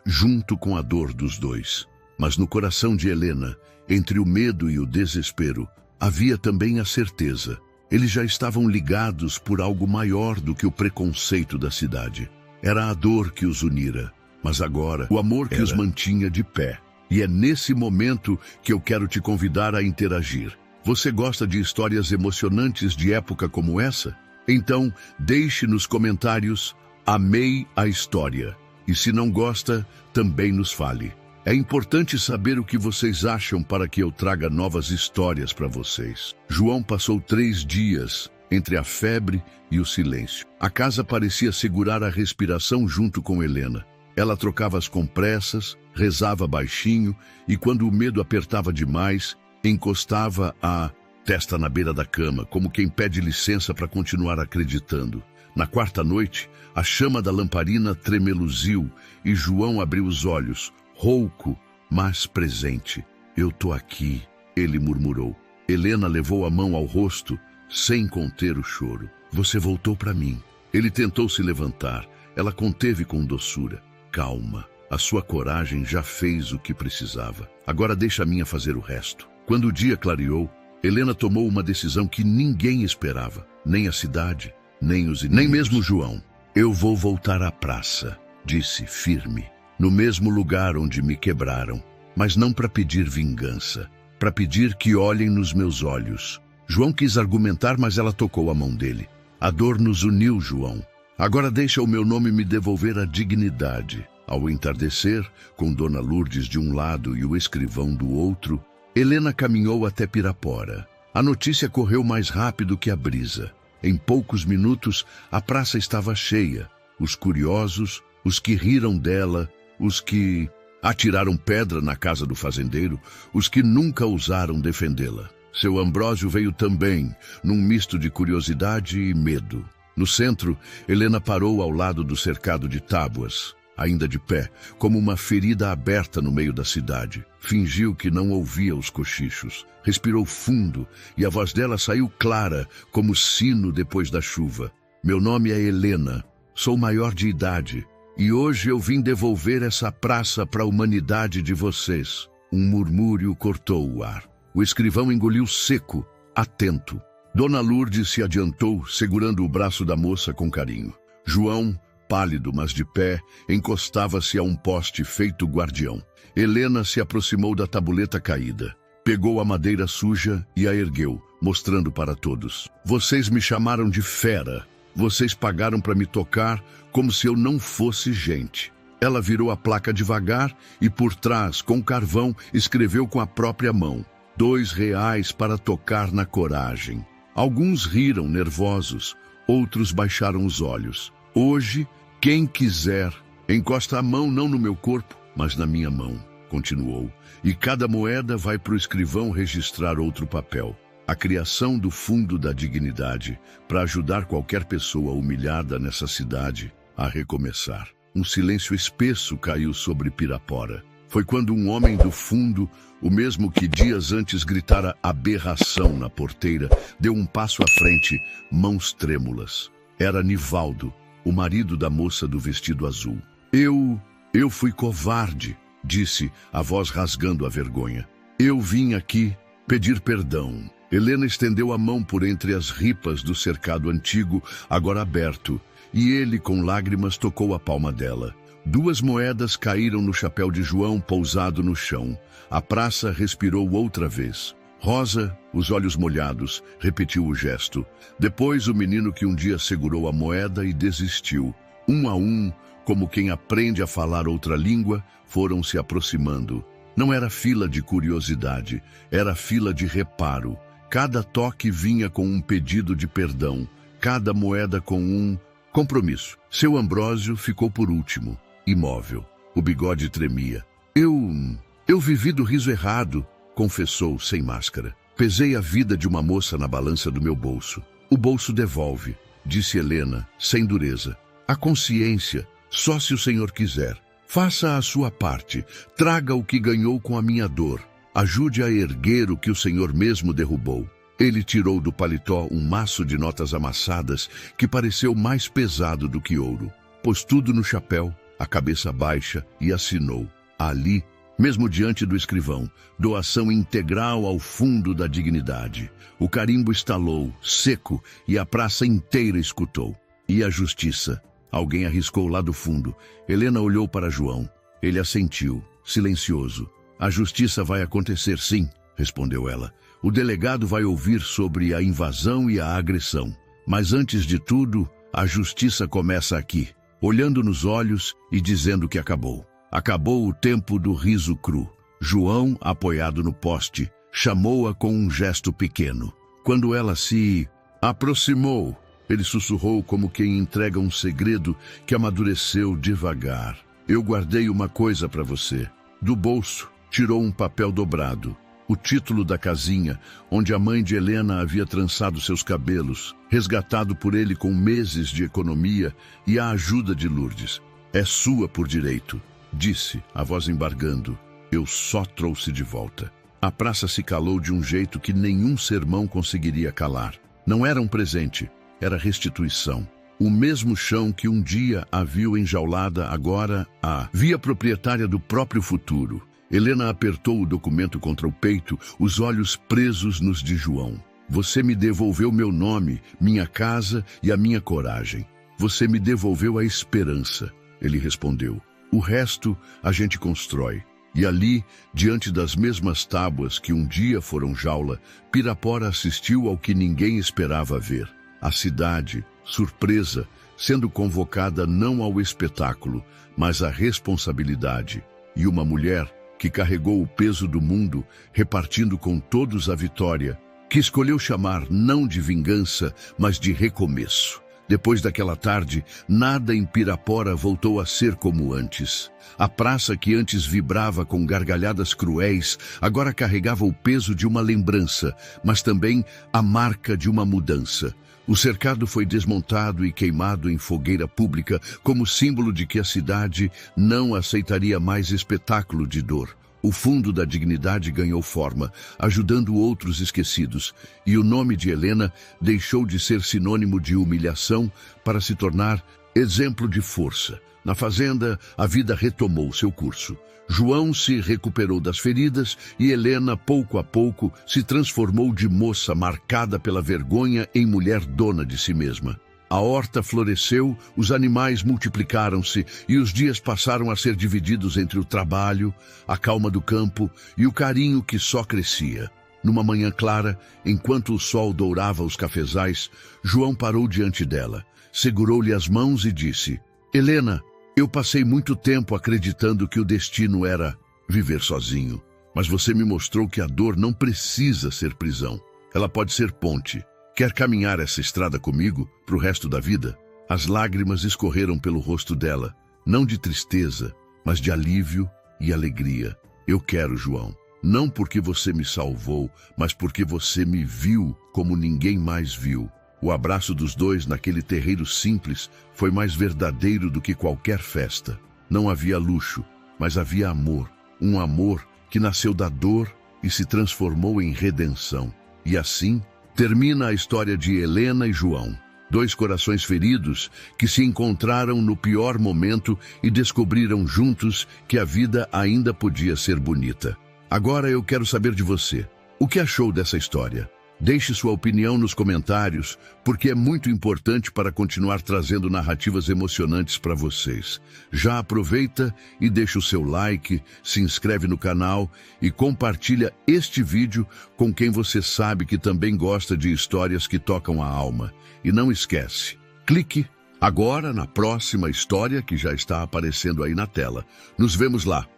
junto com a dor dos dois. Mas no coração de Helena, entre o medo e o desespero, havia também a certeza. Eles já estavam ligados por algo maior do que o preconceito da cidade. Era a dor que os unira, mas agora o amor que os mantinha de pé. E é nesse momento que eu quero te convidar a interagir. Você gosta de histórias emocionantes de época como essa? Então, deixe nos comentários: "Amei a história." E se não gosta, também nos fale. É importante saber o que vocês acham para que eu traga novas histórias para vocês. João passou 3 dias entre a febre e o silêncio. A casa parecia segurar a respiração junto com Helena. Ela trocava as compressas, rezava baixinho e, quando o medo apertava demais, encostava a testa na beira da cama, como quem pede licença para continuar acreditando. Na 4ª noite, a chama da lamparina tremeluziu e João abriu os olhos, rouco, mas presente. "Eu tô aqui", ele murmurou. Helena levou a mão ao rosto, sem conter o choro. "Você voltou para mim." Ele tentou se levantar. Ela conteve com doçura. Calma. A sua coragem já fez o que precisava. Agora deixa a minha fazer o resto. Quando o dia clareou, Helena tomou uma decisão que ninguém esperava. Nem a cidade, nem os inimigos. Nem mesmo João. Eu vou voltar à praça, disse firme. No mesmo lugar onde me quebraram. Mas não para pedir vingança. Para pedir que olhem nos meus olhos. João quis argumentar, mas ela tocou a mão dele. A dor nos uniu, João. Agora deixa o meu nome me devolver a dignidade. Ao entardecer, com Dona Lourdes de um lado e o escrivão do outro, Helena caminhou até Pirapora. A notícia correu mais rápido que a brisa. Em poucos minutos, a praça estava cheia. Os curiosos, os que riram dela, os que atiraram pedra na casa do fazendeiro, os que nunca ousaram defendê-la. Seu Ambrósio veio também, num misto de curiosidade e medo. No centro, Helena parou ao lado do cercado de tábuas, ainda de pé, como uma ferida aberta no meio da cidade. Fingiu que não ouvia os cochichos. Respirou fundo e a voz dela saiu clara, como sino depois da chuva. Meu nome é Helena, sou maior de idade, e hoje eu vim devolver essa praça para a humanidade de vocês. Um murmúrio cortou o ar. O escrivão engoliu seco, atento. Dona Lourdes se adiantou, segurando o braço da moça com carinho. João, pálido, mas de pé, encostava-se a um poste feito guardião. Helena se aproximou da tabuleta caída. Pegou a madeira suja e a ergueu, mostrando para todos. Vocês me chamaram de fera. Vocês pagaram para me tocar como se eu não fosse gente. Ela virou a placa devagar e por trás, com carvão, escreveu com a própria mão. 2 reais para tocar na coragem. Alguns riram nervosos, outros baixaram os olhos. Hoje, quem quiser, encosta a mão não no meu corpo, mas na minha mão, continuou. E cada moeda vai para o escrivão registrar outro papel. A criação do Fundo da Dignidade, para ajudar qualquer pessoa humilhada nessa cidade a recomeçar. Um silêncio espesso caiu sobre Pirapora. Foi quando um homem do fundo, o mesmo que dias antes gritara aberração na porteira, deu um passo à frente, mãos trêmulas. Era Nivaldo, o marido da moça do vestido azul. Eu fui covarde, disse, a voz rasgando a vergonha. Eu vim aqui pedir perdão. Helena estendeu a mão por entre as ripas do cercado antigo, agora aberto, e ele, com lágrimas, tocou a palma dela. 2 moedas caíram no chapéu de João, pousado no chão. A praça respirou outra vez. Rosa, os olhos molhados, repetiu o gesto. Depois o menino que um dia segurou a moeda e desistiu. Um a um, como quem aprende a falar outra língua, foram se aproximando. Não era fila de curiosidade, era fila de reparo. Cada toque vinha com um pedido de perdão, cada moeda com um compromisso. Seu Ambrósio ficou por último. Imóvel. O bigode tremia. Eu vivi do riso errado, confessou sem máscara. Pesei a vida de uma moça na balança do meu bolso. O bolso devolve, disse Helena, sem dureza. A consciência, só se o Senhor quiser. Faça a sua parte, traga o que ganhou com a minha dor. Ajude a erguer o que o Senhor mesmo derrubou. Ele tirou do paletó um maço de notas amassadas que pareceu mais pesado do que ouro. Pôs tudo no chapéu, a cabeça baixa, e assinou. Ali, mesmo diante do escrivão, doação integral ao Fundo da Dignidade. O carimbo estalou, seco, e a praça inteira escutou. E a justiça? Alguém arriscou lá do fundo. Helena olhou para João. Ele assentiu, silencioso. A justiça vai acontecer, sim, respondeu ela. O delegado vai ouvir sobre a invasão e a agressão. Mas antes de tudo, a justiça começa aqui. Olhando nos olhos e dizendo que acabou. Acabou o tempo do riso cru. João, apoiado no poste, chamou-a com um gesto pequeno. Quando ela se aproximou, ele sussurrou como quem entrega um segredo que amadureceu devagar. Eu guardei uma coisa para você. Do bolso, tirou um papel dobrado. O título da casinha, onde a mãe de Helena havia trançado seus cabelos, resgatado por ele com meses de economia e a ajuda de Lourdes. É sua por direito, disse, a voz embargando. Eu só trouxe de volta. A praça se calou de um jeito que nenhum sermão conseguiria calar. Não era um presente, era restituição. O mesmo chão que um dia a viu enjaulada, agora a via proprietária do próprio futuro. Helena apertou o documento contra o peito, os olhos presos nos de João. Você me devolveu meu nome, minha casa e a minha coragem. Você me devolveu a esperança, ele respondeu. O resto a gente constrói. E ali, diante das mesmas tábuas que um dia foram jaula, Pirapora assistiu ao que ninguém esperava ver. A cidade, surpresa, sendo convocada não ao espetáculo, mas à responsabilidade. E uma mulher que carregou o peso do mundo, repartindo com todos a vitória, que escolheu chamar não de vingança, mas de recomeço. Depois daquela tarde, nada em Pirapora voltou a ser como antes. A praça que antes vibrava com gargalhadas cruéis, agora carregava o peso de uma lembrança, mas também a marca de uma mudança. O cercado foi desmontado e queimado em fogueira pública como símbolo de que a cidade não aceitaria mais espetáculo de dor. O fundo da dignidade ganhou forma, ajudando outros esquecidos, e o nome de Helena deixou de ser sinônimo de humilhação para se tornar exemplo de força. Na fazenda, a vida retomou seu curso. João se recuperou das feridas e Helena, pouco a pouco, se transformou de moça marcada pela vergonha em mulher dona de si mesma. A horta floresceu, os animais multiplicaram-se e os dias passaram a ser divididos entre o trabalho, a calma do campo e o carinho que só crescia. Numa manhã clara, enquanto o sol dourava os cafezais, João parou diante dela, segurou-lhe as mãos e disse: Helena, eu passei muito tempo acreditando que o destino era viver sozinho, mas você me mostrou que a dor não precisa ser prisão. Ela pode ser ponte. Quer caminhar essa estrada comigo para o resto da vida? As lágrimas escorreram pelo rosto dela, não de tristeza, mas de alívio e alegria. Eu quero, João, não porque você me salvou, mas porque você me viu como ninguém mais viu. O abraço dos dois naquele terreiro simples foi mais verdadeiro do que qualquer festa. Não havia luxo, mas havia amor. Um amor que nasceu da dor e se transformou em redenção. E assim termina a história de Helena e João, dois corações feridos que se encontraram no pior momento e descobriram juntos que a vida ainda podia ser bonita. Agora eu quero saber de você. O que achou dessa história? Deixe sua opinião nos comentários, porque é muito importante para continuar trazendo narrativas emocionantes para vocês. Já aproveita e deixa o seu like, se inscreve no canal e compartilha este vídeo com quem você sabe que também gosta de histórias que tocam a alma. E não esquece, clique agora na próxima história que já está aparecendo aí na tela. Nos vemos lá.